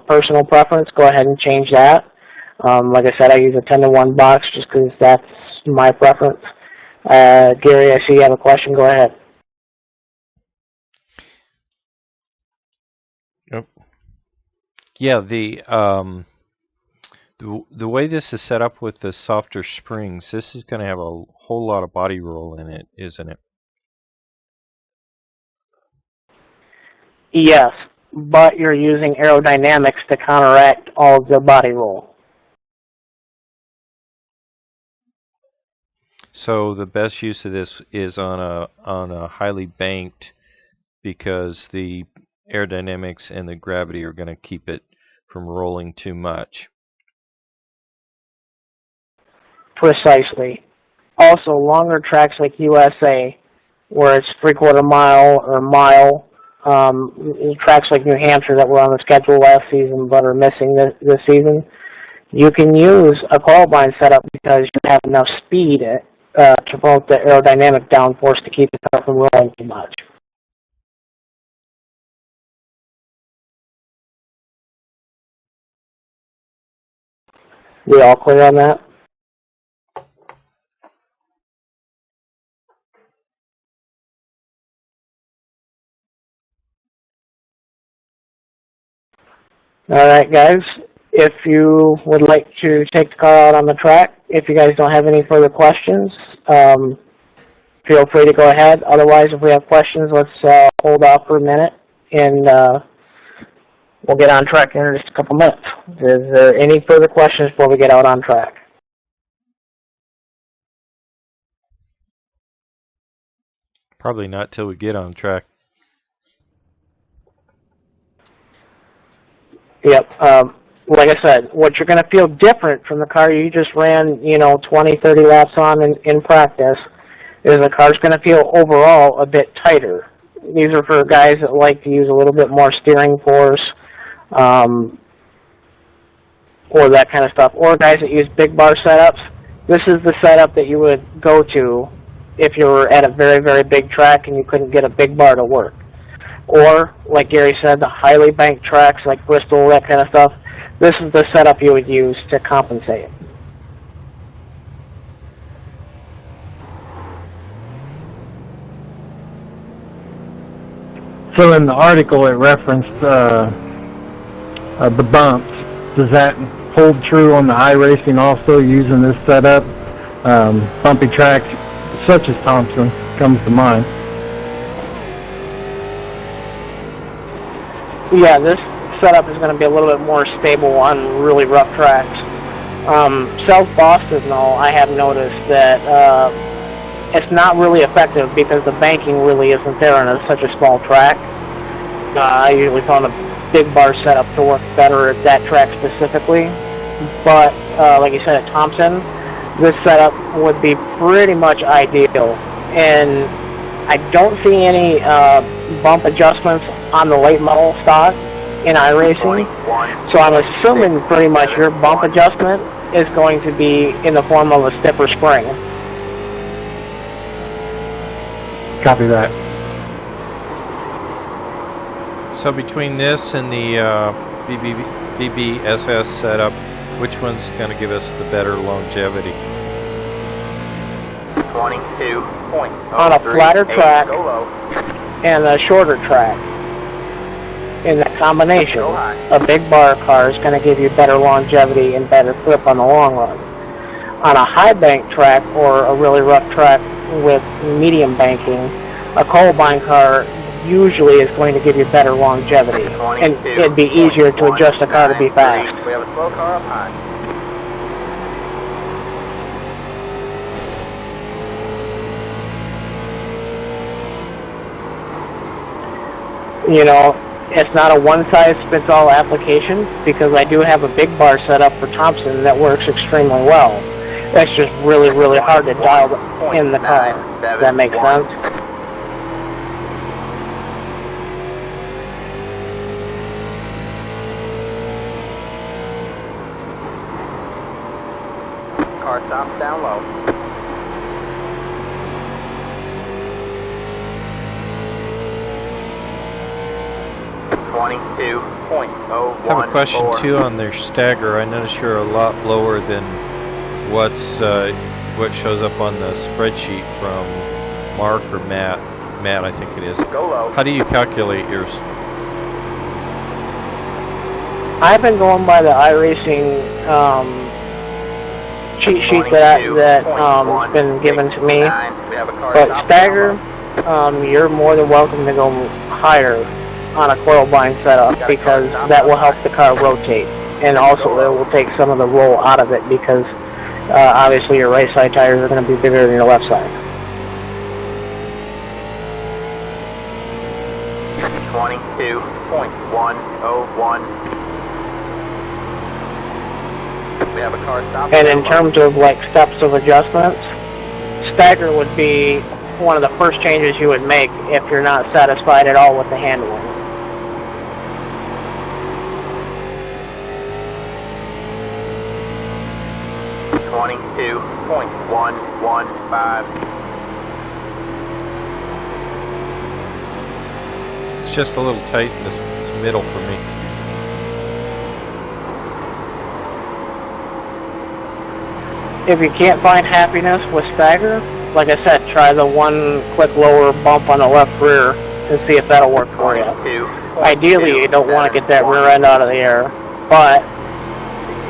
personal preference, go ahead and change that. Like I said, I use a 10-to-1 box just because that's my preference. Gary, I see you have a question. Go ahead. Yeah, the way this is set up with the softer springs, this is going to have a whole lot of body roll in it, isn't it? Yes, but you're using aerodynamics to counteract all of the body roll. So the best use of this is on a highly banked, because the aerodynamics and the gravity are going to keep it from rolling too much. Precisely. Also, longer tracks like USA, where it's 3/4 mile or mile, tracks like New Hampshire that were on the schedule last season but are missing this season, you can use a coil bind setup because you have enough speed to promote the aerodynamic downforce to keep the car from rolling too much. We all clear on that? All right, guys. If you would like to take the car out on the track, if you guys don't have any further questions, feel free to go ahead. Otherwise, if we have questions, let's hold off for a minute, and we'll get on track in just a couple minutes. Is there any further questions before we get out on track? Probably not till we get on track. Yep. Like I said, what you're going to feel different from the car you just ran, 20, 30 laps on in practice is the car's going to feel overall a bit tighter. These are for guys that like to use a little bit more steering force, or that kind of stuff, or guys that use big bar setups. This is the setup that you would go to if you were at a very, very big track and you couldn't get a big bar to work. Or, like Gary said, the highly banked tracks like Bristol, that kind of stuff, this is the setup you would use to compensate. So in the article it referenced the bumps. Does that hold true on the iRacing also, using this setup? Bumpy tracks such as Thompson comes to mind. Yeah, this setup is going to be a little bit more stable on really rough tracks. South Boston, though, I have noticed that it's not really effective because the banking really isn't there on such a small track. I usually found a big bar setup to work better at that track specifically. But, like you said, at Thompson, this setup would be pretty much ideal. And I don't see any bump adjustments on the late model stock in iRacing. So I'm assuming pretty much your bump adjustment is going to be in the form of a stiffer spring. Copy that. So between this and the BBSS setup, which one's going to give us the better longevity? 22.03. On a flatter track and a shorter track, in that combination, a big bar car is going to give you better longevity and better grip on the long run. On a high bank track or a really rough track with medium banking, a coal mine car usually is going to give you better longevity, and it'd be easier to adjust a car to be fast. We have a slow car up high. You know, it's not a one-size-fits-all application because I do have a big bar set up for Thompson that works extremely well. That's just really, really hard to dial in the car. Does that make sense? Car stops down low. I have a question too on their stagger. I notice you're a lot lower than what shows up on the spreadsheet from Mark or Matt. Matt, I think it is. Go low. How do you calculate yours? I've been going by the iRacing cheat sheet that's been given to me. But stagger, you're more than welcome to go higher on a coil bind setup because that will help the car rotate, and also it will take some of the roll out of it because obviously your right side tires are going to be bigger than your left side. 22.101. We have a car stop. And in terms of like steps of adjustments, stagger would be one of the first changes you would make if you're not satisfied at all with the handling. .115. It's just a little tight in this middle for me. If you can't find happiness with stagger, like I said, try the one click lower bump on the left rear and see if that'll work for you. Ideally, you don't want to get that rear end out of the air, but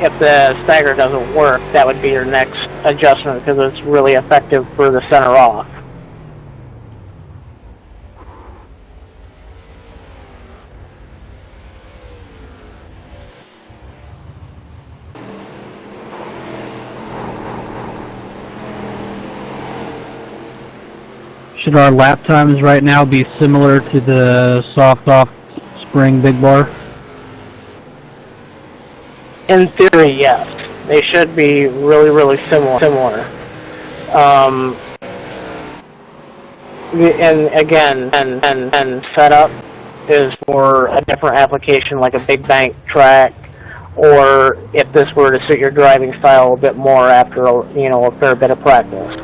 if the stagger doesn't work, that would be your next adjustment because it's really effective for the center off. Should our lap times right now be similar to the soft off spring big bar? In theory, yes. They should be really, really similar. And again, and setup is for a different application like a big bank track, or if this were to suit your driving style a bit more after a fair bit of practice.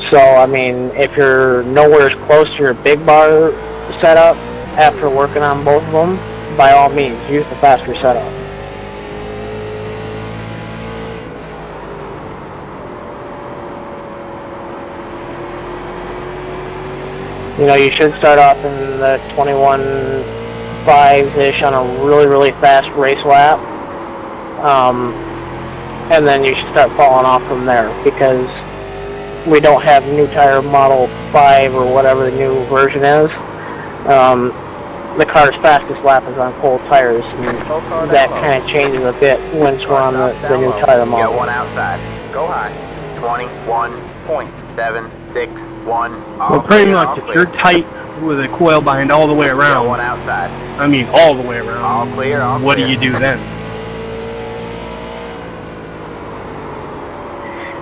So I mean, if you're nowhere close to your big bar setup after working on both of them, by all means use the faster setup. You should start off in the 21.5-ish on a really, really fast race lap. And then you should start falling off from there, because we don't have new tire model 5 or whatever the new version is. The car's fastest lap is on cold tires, and that kind of changes a bit once we're on the new tire model. Get one outside. Go high. 21.761. Well, pretty much, if you're tight with a coil bind all the way around, one outside. I mean all the way around, All clear, all what clear. do you do then?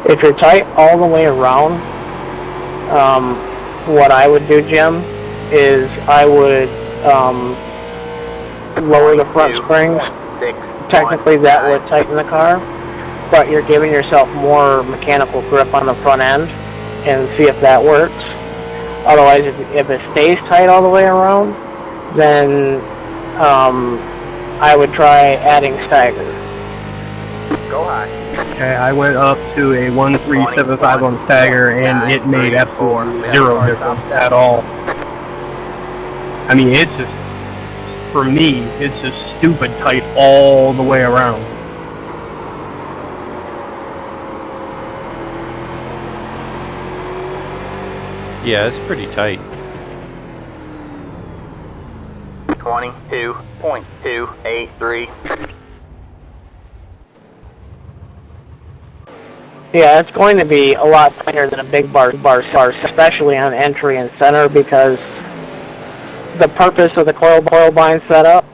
If you're tight all the way around, what I would do, Jim, is I would lower the front springs. Technically, that would tighten the car, but you're giving yourself more mechanical grip on the front end, and see if that works. Otherwise, if it stays tight all the way around, then I would try adding stagger. Go high. Okay, I went up to a 1375 on stagger, and it made absolutely zero difference at all. I mean, it's just, for me, it's just stupid tight all the way around. Yeah, it's pretty tight. 22.283. Yeah, it's going to be a lot tighter than a big bar, especially on entry and center, because the purpose of the coil bind setup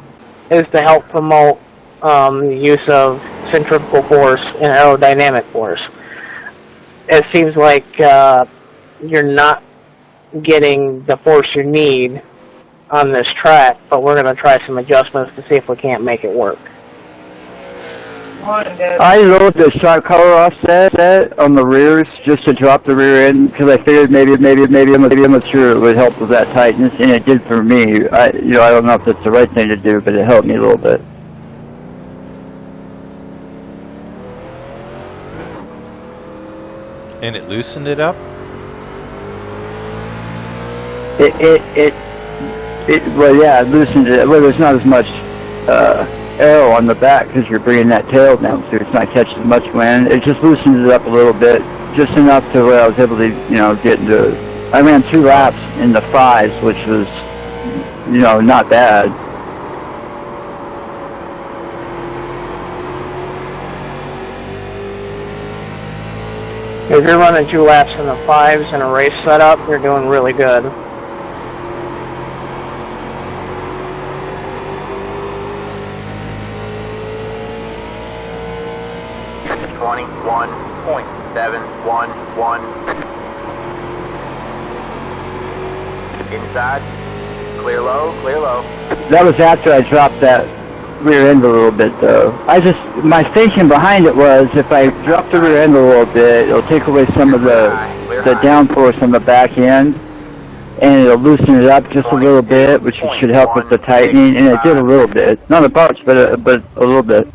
is to help promote the use of centrifugal force and aerodynamic force. It seems like you're not getting the force you need on this track, but we're going to try some adjustments to see if we can't make it work. I lowered the shock color offset on the rears just to drop the rear end, because I figured maybe I'm not sure it would help with that tightness, and it did for me. I don't know if that's the right thing to do, but it helped me a little bit. And it loosened it up? Well, yeah, it loosened it. Well, there's not as much arrow on the back because you're bringing that tail down, so it's not catching as much wind. It just loosens it up a little bit, just enough to where I was able to, get into. I ran 2 laps in the 5s, which was, not bad. If you're running 2 laps in the 5s in a race setup, you're doing really good. Inside. Clear low, clear low. That was after I dropped that rear end a little bit, though. My thinking behind it was, if I drop the rear end a little bit, it'll take away some of the downforce on the back end, and it'll loosen it up just a little bit, which should help with the tightening, and it did a little bit. Not a bunch, but a little bit.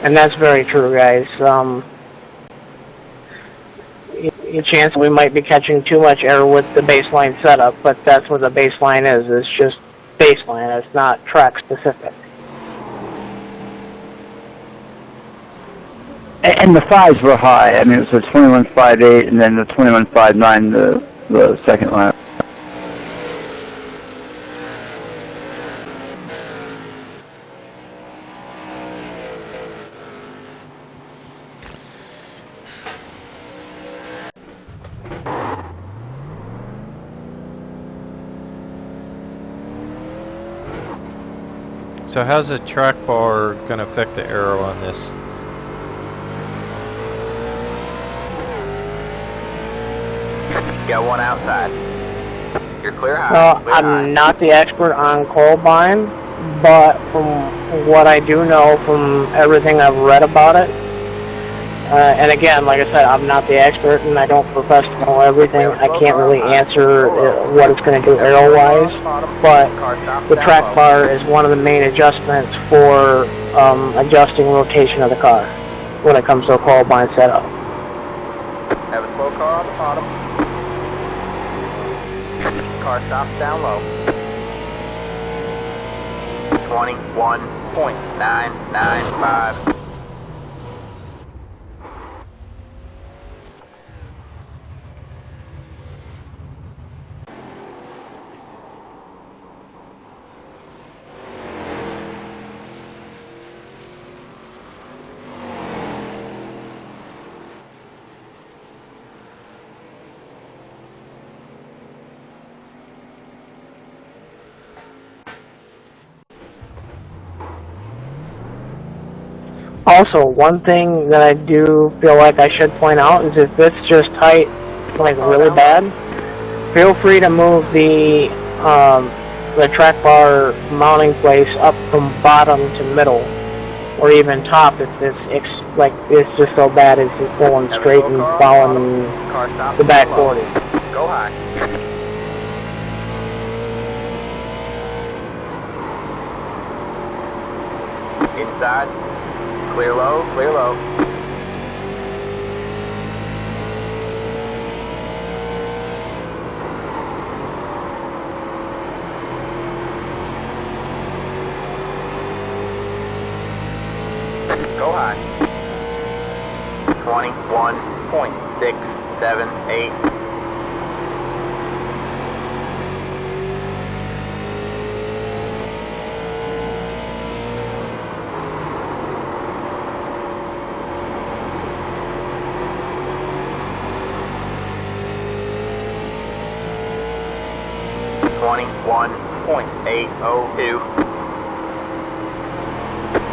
And that's very true, guys. A chance we might be catching too much air with the baseline setup, but that's what the baseline is. It's just baseline. It's not track specific. And the 5s were high. I mean, it was a 21.58 and then the 21.59 the second lap. So how's the track bar going to affect the aero on this? got one outside. You're clear high. Clear high. I'm not the expert on coil bind, but from what I do know from everything I've read about it, and again, like I said, I'm not the expert and I don't profess to know everything. I can't really answer what it's going to do arrow-wise, but the track bar is one of the main adjustments for adjusting rotation of the car when it comes to a coil bind setup. Have a slow car on the bottom. Car stops down low. 21.995. Also, one thing that I do feel like I should point out is if it's just tight, like really bad, feel free to move the track bar mounting place up from bottom to middle, or even top if it's just so bad it's just going straight and following the back 40. Go high. Inside. Clear low, clear low. Go high. 21.678. .802.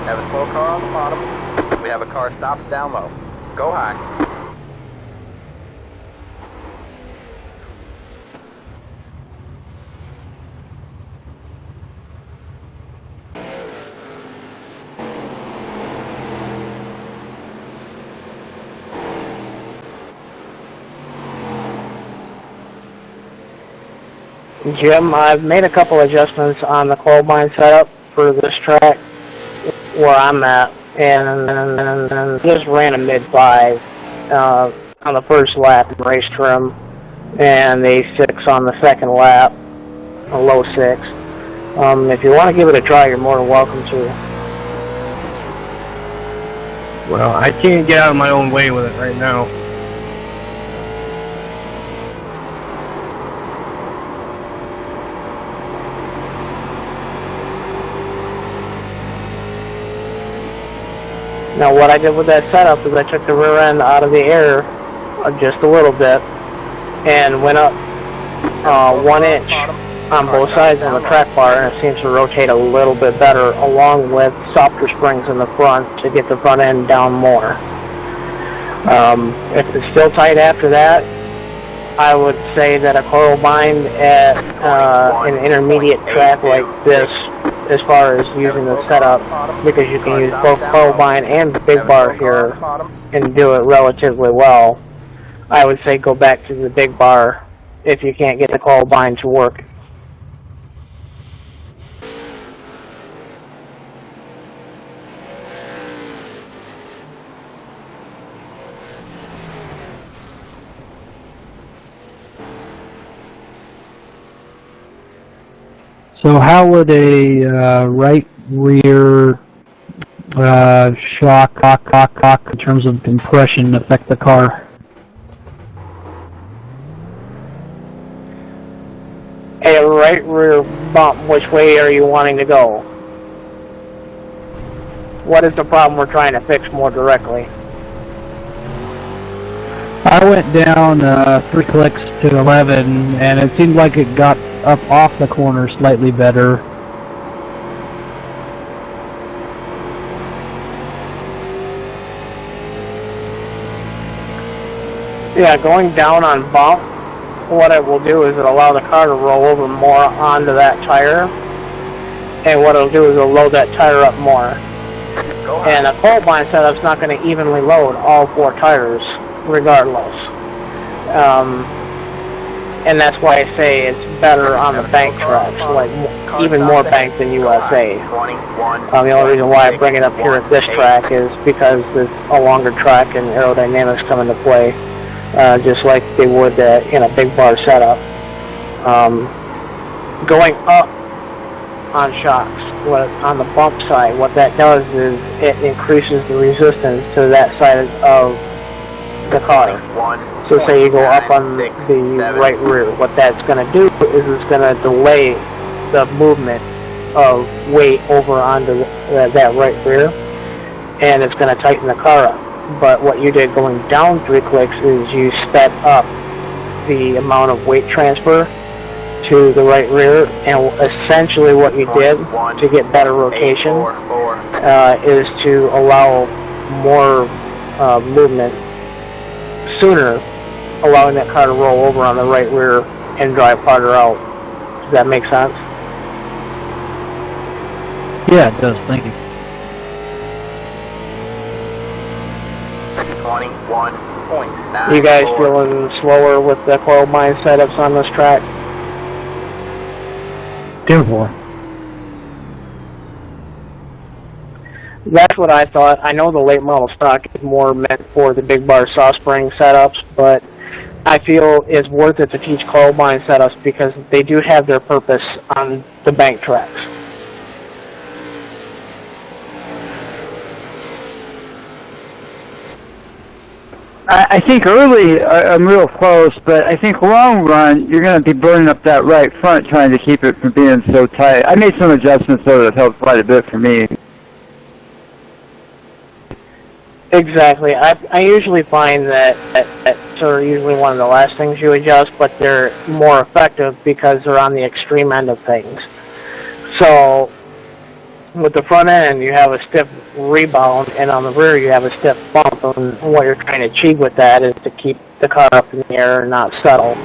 Have a slow car on the bottom. We have a car stops down low. Go high. Jim, I've made a couple adjustments on the coil bind setup for this track where I'm at, and just ran a mid-5 on the first lap in race trim, and a 6 on the second lap, a low 6. If you want to give it a try, you're more than welcome to. Well, I can't get out of my own way with it right now. Now what I did with that setup is I took the rear end out of the air just a little bit and went up 1 inch on both sides on the track bar, and it seems to rotate a little bit better, along with softer springs in the front to get the front end down more. If it's still tight after that, I would say that a coil bind at an intermediate track like this, as far as using the setup, because you can use both coil bind and the big bar here and do it relatively well, I would say go back to the big bar if you can't get the coil bind to work. So how would a right rear shock in terms of compression affect the car? A right rear bump, which way are you wanting to go? What is the problem we're trying to fix more directly? I went down 3 clicks to 11, and it seemed like it got up off the corner slightly better. Yeah, going down on bump what it will do is it'll allow the car to roll over more onto that tire, and what it'll do is it'll load that tire up more. And a coil bind setup's not going to evenly load all 4 tires regardless. And that's why I say it's better on the bank tracks, like even more bank than USA. The only reason why I bring it up here at this track is because it's a longer track and aerodynamics come into play, just like they would in a big bar setup. Going up on shocks, on the bump side, what that does is it increases the resistance to that side of the car. So say you go up on the right rear, what that's going to do is it's going to delay the movement of weight over onto that right rear, and it's going to tighten the car up. But what you did going down 3 clicks is you sped up the amount of weight transfer to the right rear, and essentially what you did to get better rotation is to allow more movement sooner, allowing that car to roll over on the right rear and drive harder out. Does that make sense? Yeah, it does. Thank you. 21.9. You guys feeling slower with the coil bind setups on this track? 10-4. That's what I thought. I know the late model stock is more meant for the big bar soft spring setups, but I feel it's worth it to teach coil bind setups because they do have their purpose on the bank tracks. I think early I'm real close, but I think long run you're going to be burning up that right front trying to keep it from being so tight. I made some adjustments though that helped quite a bit for me. Exactly. I usually find that are usually one of the last things you adjust, but they're more effective because they're on the extreme end of things. So with the front end, you have a stiff rebound, and on the rear, you have a stiff bump. And what you're trying to achieve with that is to keep the car up in the air and not settle.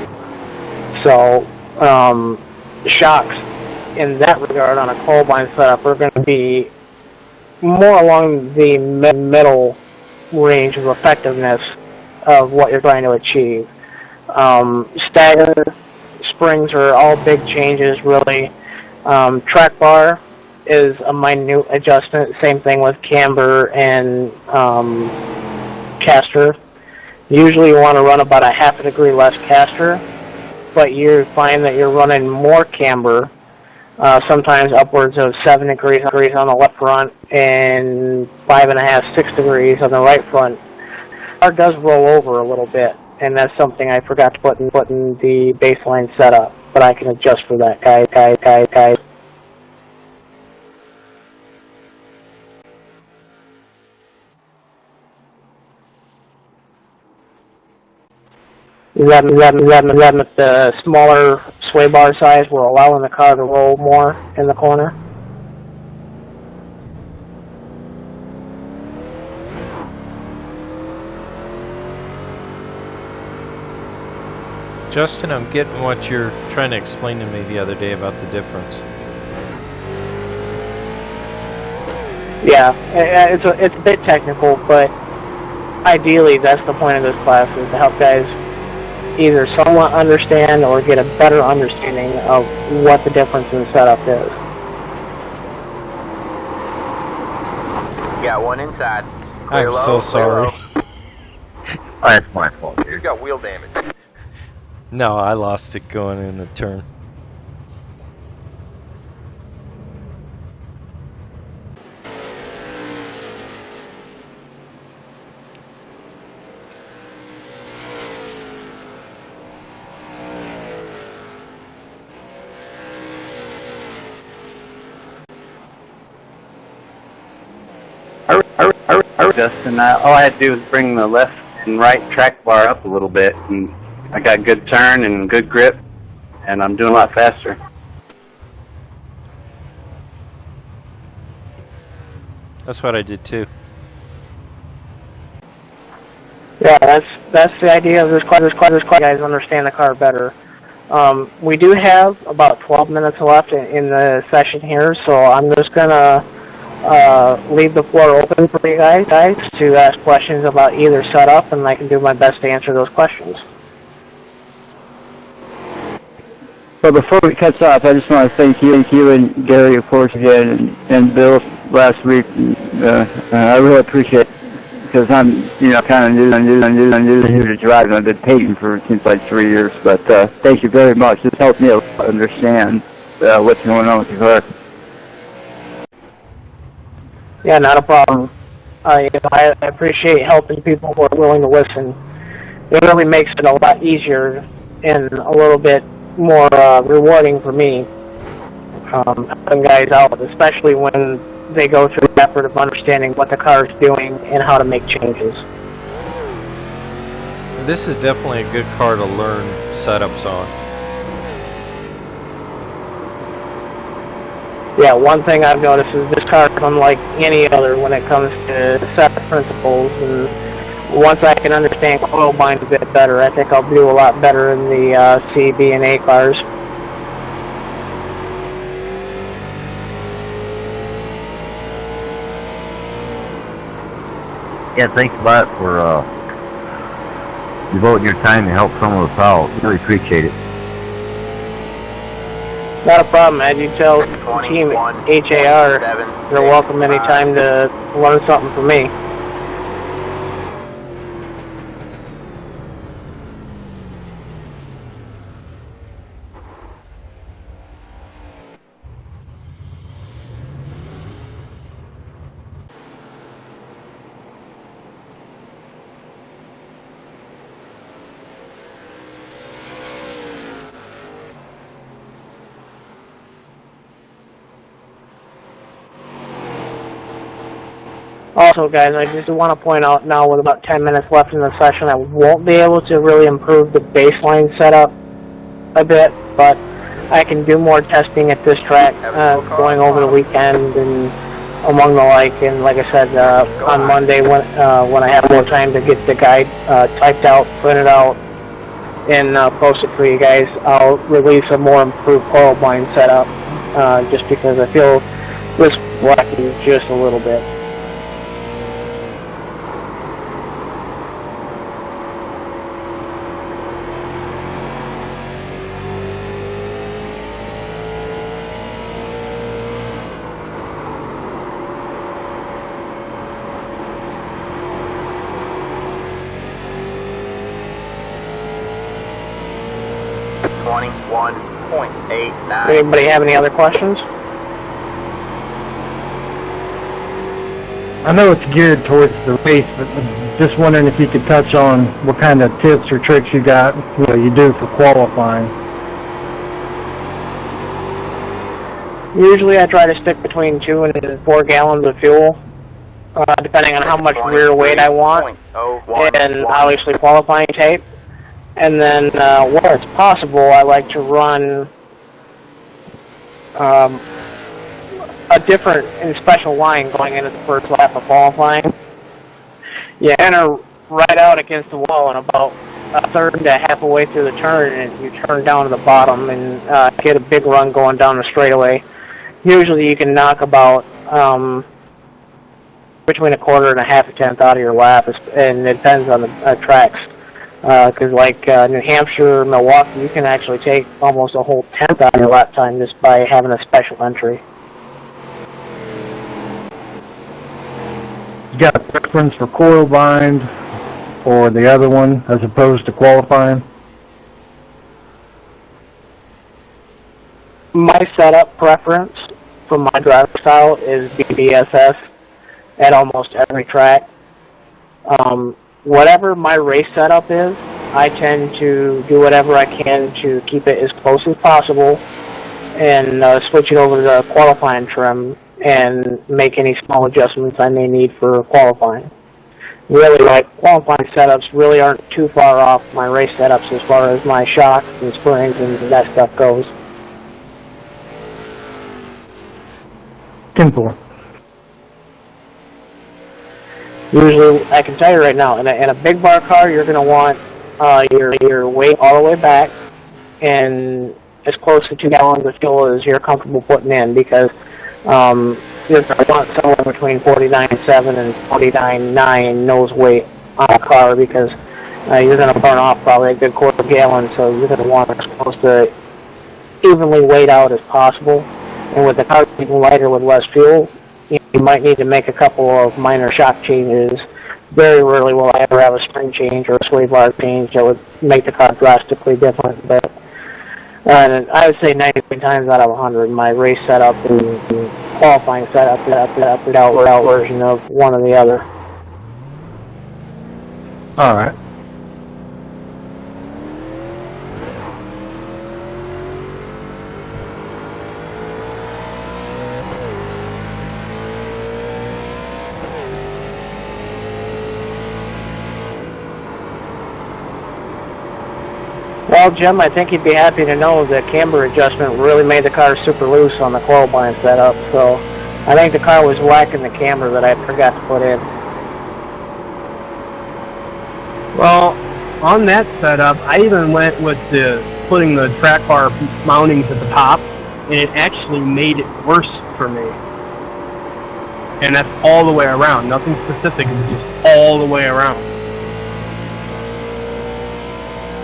So shocks in that regard on a coil bind setup are going to be more along the middle range of effectiveness of what you're trying to achieve. Stagger springs are all big changes, really. Track bar is a minute adjustment. Same thing with camber and caster. Usually you want to run about a half a degree less caster, but you find that you're running more camber, sometimes upwards of 7 degrees on the left front and 5.5, 6 degrees on the right front. The car does roll over a little bit, and that's something I forgot to put in the baseline setup, but I can adjust for that, guys. Is that the smaller sway bar size we're allowing the car to roll more in the corner? Justin, I'm getting what you're trying to explain to me the other day about the difference. Yeah, it's a bit technical, but ideally that's the point of this class, is to help guys either somewhat understand or get a better understanding of what the difference in setup is. You got one inside. I'm so sorry. That's my fault, dude. You got wheel damage. No, I lost it going in the turn. Justin, all I had to do was bring the left and right track bar up a little bit, and I got good turn and good grip, and I'm doing a lot faster. That's what I did too. Yeah, that's the idea of this class. Guys understand the car better. We do have about 12 minutes left in the session here, so I'm just gonna leave the floor open for you guys to ask questions about either setup, and I can do my best to answer those questions. Well, before we cut off, I just want to thank you and Gary, of course, again, and Bill last week. I really appreciate it, because I'm, kind of new here to drive, and I've been painting for, it seems like 3 years. But thank you very much. This helped me understand what's going on with the car. Yeah, not a problem. I appreciate helping people who are willing to listen. It really makes it a lot easier and a little bit more rewarding for me, helping guys out, especially when they go through the effort of understanding what the car is doing and how to make changes. This is definitely a good car to learn setups on. Yeah, one thing I've noticed is this car is unlike any other when it comes to setup principles, and once I can understand coil binds a bit better, I think I'll do a lot better in the C, B, and A cars. Yeah, thanks a lot for devoting your time to help some of us out. Really appreciate it. Not a problem. As you tell Team HAR, you're welcome anytime to learn something from me. Also, guys, I just want to point out now with about 10 minutes left in the session, I won't be able to really improve the baseline setup a bit, but I can do more testing at this track going over the weekend and among the like. And like I said, on Monday when I have more time to get the guide typed out, printed out, and post it for you guys, I'll release a more improved coil blind setup just because I feel this lacking just a little bit. Anybody have any other questions? I know it's geared towards the race, but I'm just wondering if you could touch on what kind of tips or tricks you got, you do for qualifying. Usually I try to stick between 2 and 4 gallons of fuel, depending on how much rear weight I want, and obviously qualifying tape. And then where it's possible, I like to run a different and special line going into the first lap of qualifying. You enter right out against the wall and about a third to half a way through the turn, and you turn down to the bottom and get a big run going down the straightaway. Usually you can knock about between a quarter and a half a tenth out of your lap, and it depends on the tracks. Because like New Hampshire, Milwaukee, you can actually take almost a whole tenth out of your lap time just by having a special entry. You got a preference for coil bind or the other one as opposed to qualifying? My setup preference for my driving style is BBSS at almost every track. Whatever my race setup is, I tend to do whatever I can to keep it as close as possible and switch it over to the qualifying trim and make any small adjustments I may need for qualifying. Really, like qualifying setups really aren't too far off my race setups as far as my shocks and springs and that stuff goes. Simple. Usually, I can tell you right now, in a big bar car, you're going to want your weight all the way back and as close to 2 gallons of fuel as you're comfortable putting in, because you're going to want somewhere between 49.7 and 49.9 nose weight on a car, because you're going to burn off probably a good quarter gallon, so you're going to want as close to evenly weighed out as possible. And with the car being lighter with less fuel, you might need to make a couple of minor shock changes. Very rarely will I ever have a spring change or a sway bar change that would make the car drastically different. But I would say 99 times out of 100, my race setup and qualifying setup is out version of one or the other. All right. Well, Jim, I think you'd be happy to know that camber adjustment really made the car super loose on the coil bind setup, so I think the car was lacking the camber that I forgot to put in. Well, on that setup, I even went with putting the track bar mountings at the top, and it actually made it worse for me. And that's all the way around. Nothing specific, it's just all the way around.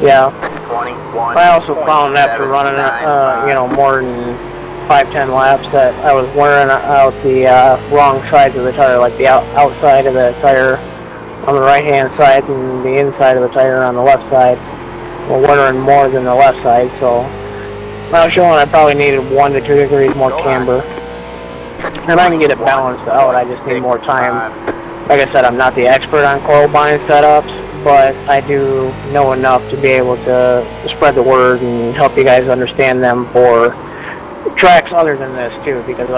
Yeah. I also found after running more than 5-10 laps that I was wearing out the wrong sides of the tire, like the outside of the tire on the right-hand side and the inside of the tire on the left side. Well, wearing more than the left side, so I was showing I probably needed 1 to 2 degrees more camber. And I can get it balanced out, I just need more time. Like I said, I'm not the expert on coil bind setups, but I do know enough to be able to spread the word and help you guys understand them for tracks other than this too, because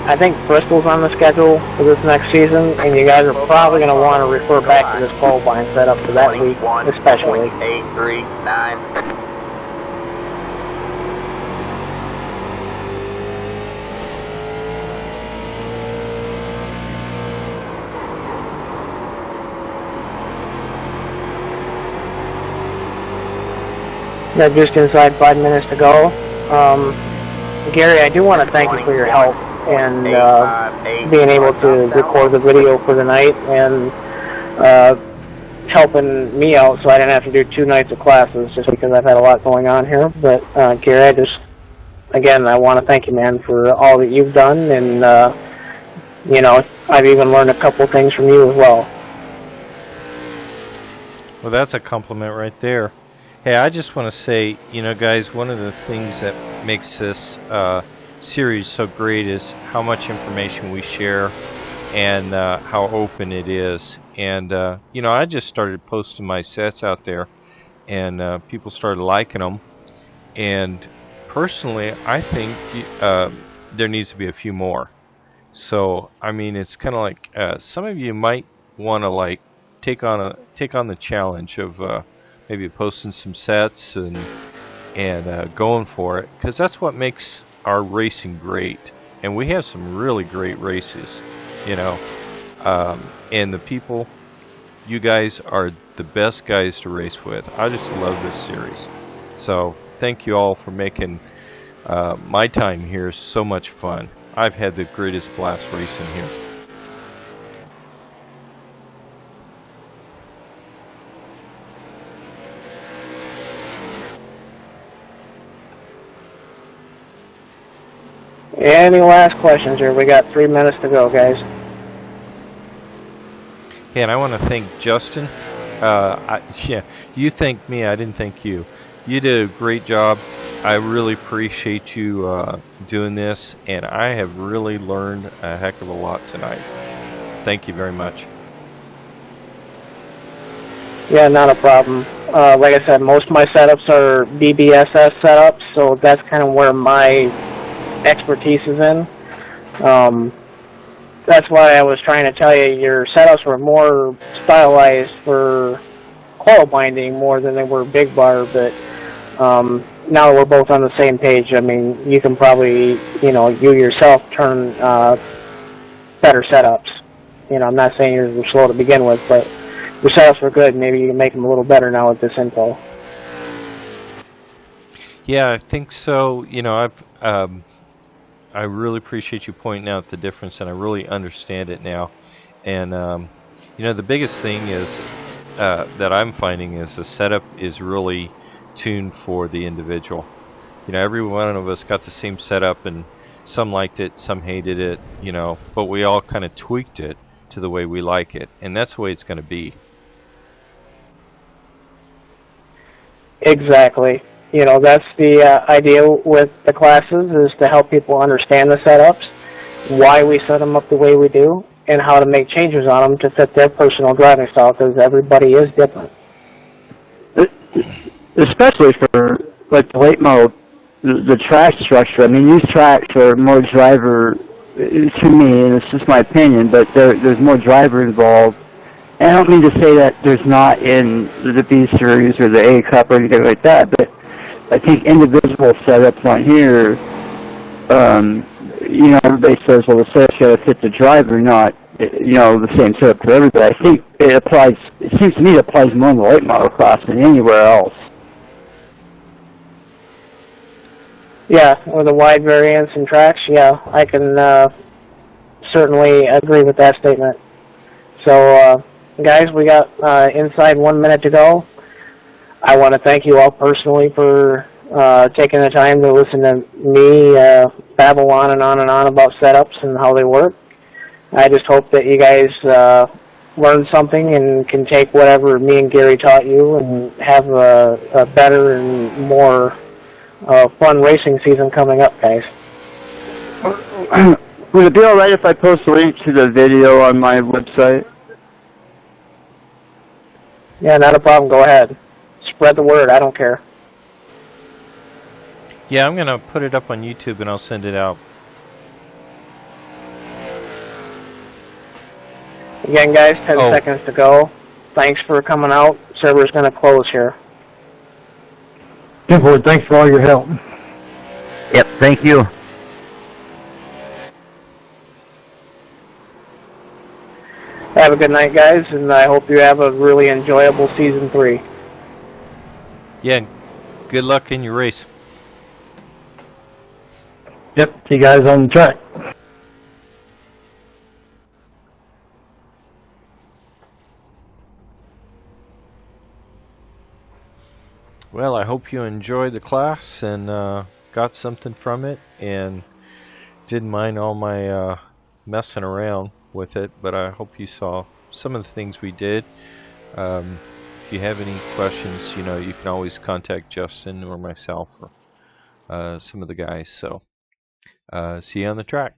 I think Bristol's on the schedule for this next season, and you guys are probably going to want to refer back to this coil bind setup for that week, especially. 839. Yeah, just inside 5 minutes to go. Gary, I do want to thank you for your help and being able to record the video for the night and helping me out so I didn't have to do 2 nights of classes just because I've had a lot going on here. But Gary, I want to thank you, man, for all that you've done, and I've even learned a couple things from you as well. Well, that's a compliment right there. Hey, I just want to say, guys, one of the things that makes this series so great is how much information we share and how open it is. And, I just started posting my sets out there, and people started liking them. And personally, I think there needs to be a few more. So, I mean, it's kind of like some of you might want to, take on the challenge of maybe posting some sets and going for it, because that's what makes our racing great. And we have some really great races, and the people, you guys are the best guys to race with. I just love this series. So thank you all for making my time here so much fun. I've had the greatest blast racing here. Any last questions here? We got 3 minutes to go, guys. Yeah, and I want to thank Justin. You thanked me. I didn't thank you. You did a great job. I really appreciate you doing this, and I have really learned a heck of a lot tonight. Thank you very much. Yeah, not a problem. Like I said, most of my setups are BBSS setups, so that's kind of where my expertise is in. That's why I was trying to tell you your setups were more stylized for coil binding more than they were big bar, but now that we're both on the same page, I mean, you can probably, you yourself turn better setups I'm not saying you're slow to begin with, but your setups were good. Maybe you can make them a little better now with this info. Yeah, I think so. I really appreciate you pointing out the difference, and I really understand it now. And the biggest thing is that I'm finding is the setup is really tuned for the individual. Every one of us got the same setup, and some liked it, some hated it, but we all kind of tweaked it to the way we like it, and that's the way it's going to be. Exactly. That's the idea with the classes, is to help people understand the setups, why we set them up the way we do, and how to make changes on them to fit their personal driving style, because everybody is different. Especially for, like, the late model, the track structure. I mean, these tracks are more driver, to me, and it's just my opinion, but there's more driver involved. And I don't mean to say that there's not in the B Series or the A Cup or anything like that, but I think individual setups on here, everybody says, well, the setup's got to fit the driver, not, the same setup for everybody. I think it seems to me it applies more in the late model class than anywhere else. Yeah, with the wide variance in tracks, yeah, I can certainly agree with that statement. So, guys, we got inside 1 minute to go. I want to thank you all personally for taking the time to listen to me babble on and on and on about setups and how they work. I just hope that you guys learned something and can take whatever me and Gary taught you and have a better and more fun racing season coming up, guys. Would it be all right if I post a link to the video on my website? Yeah, not a problem. Go ahead. Spread the word. I don't care. Yeah, I'm going to put it up on YouTube, and I'll send it out. Again, guys, 10 seconds to go. Thanks for coming out. Server's going to close here. Definitely. Thanks for all your help. Yep, thank you. Have a good night, guys, and I hope you have a really enjoyable Season 3. Yeah, good luck in your race. Yep, see you guys on the track. Well, I hope you enjoyed the class and got something from it, and didn't mind all my messing around with it, but I hope you saw some of the things we did. If you have any questions, you can always contact Justin or myself or some of the guys. So, see you on the track.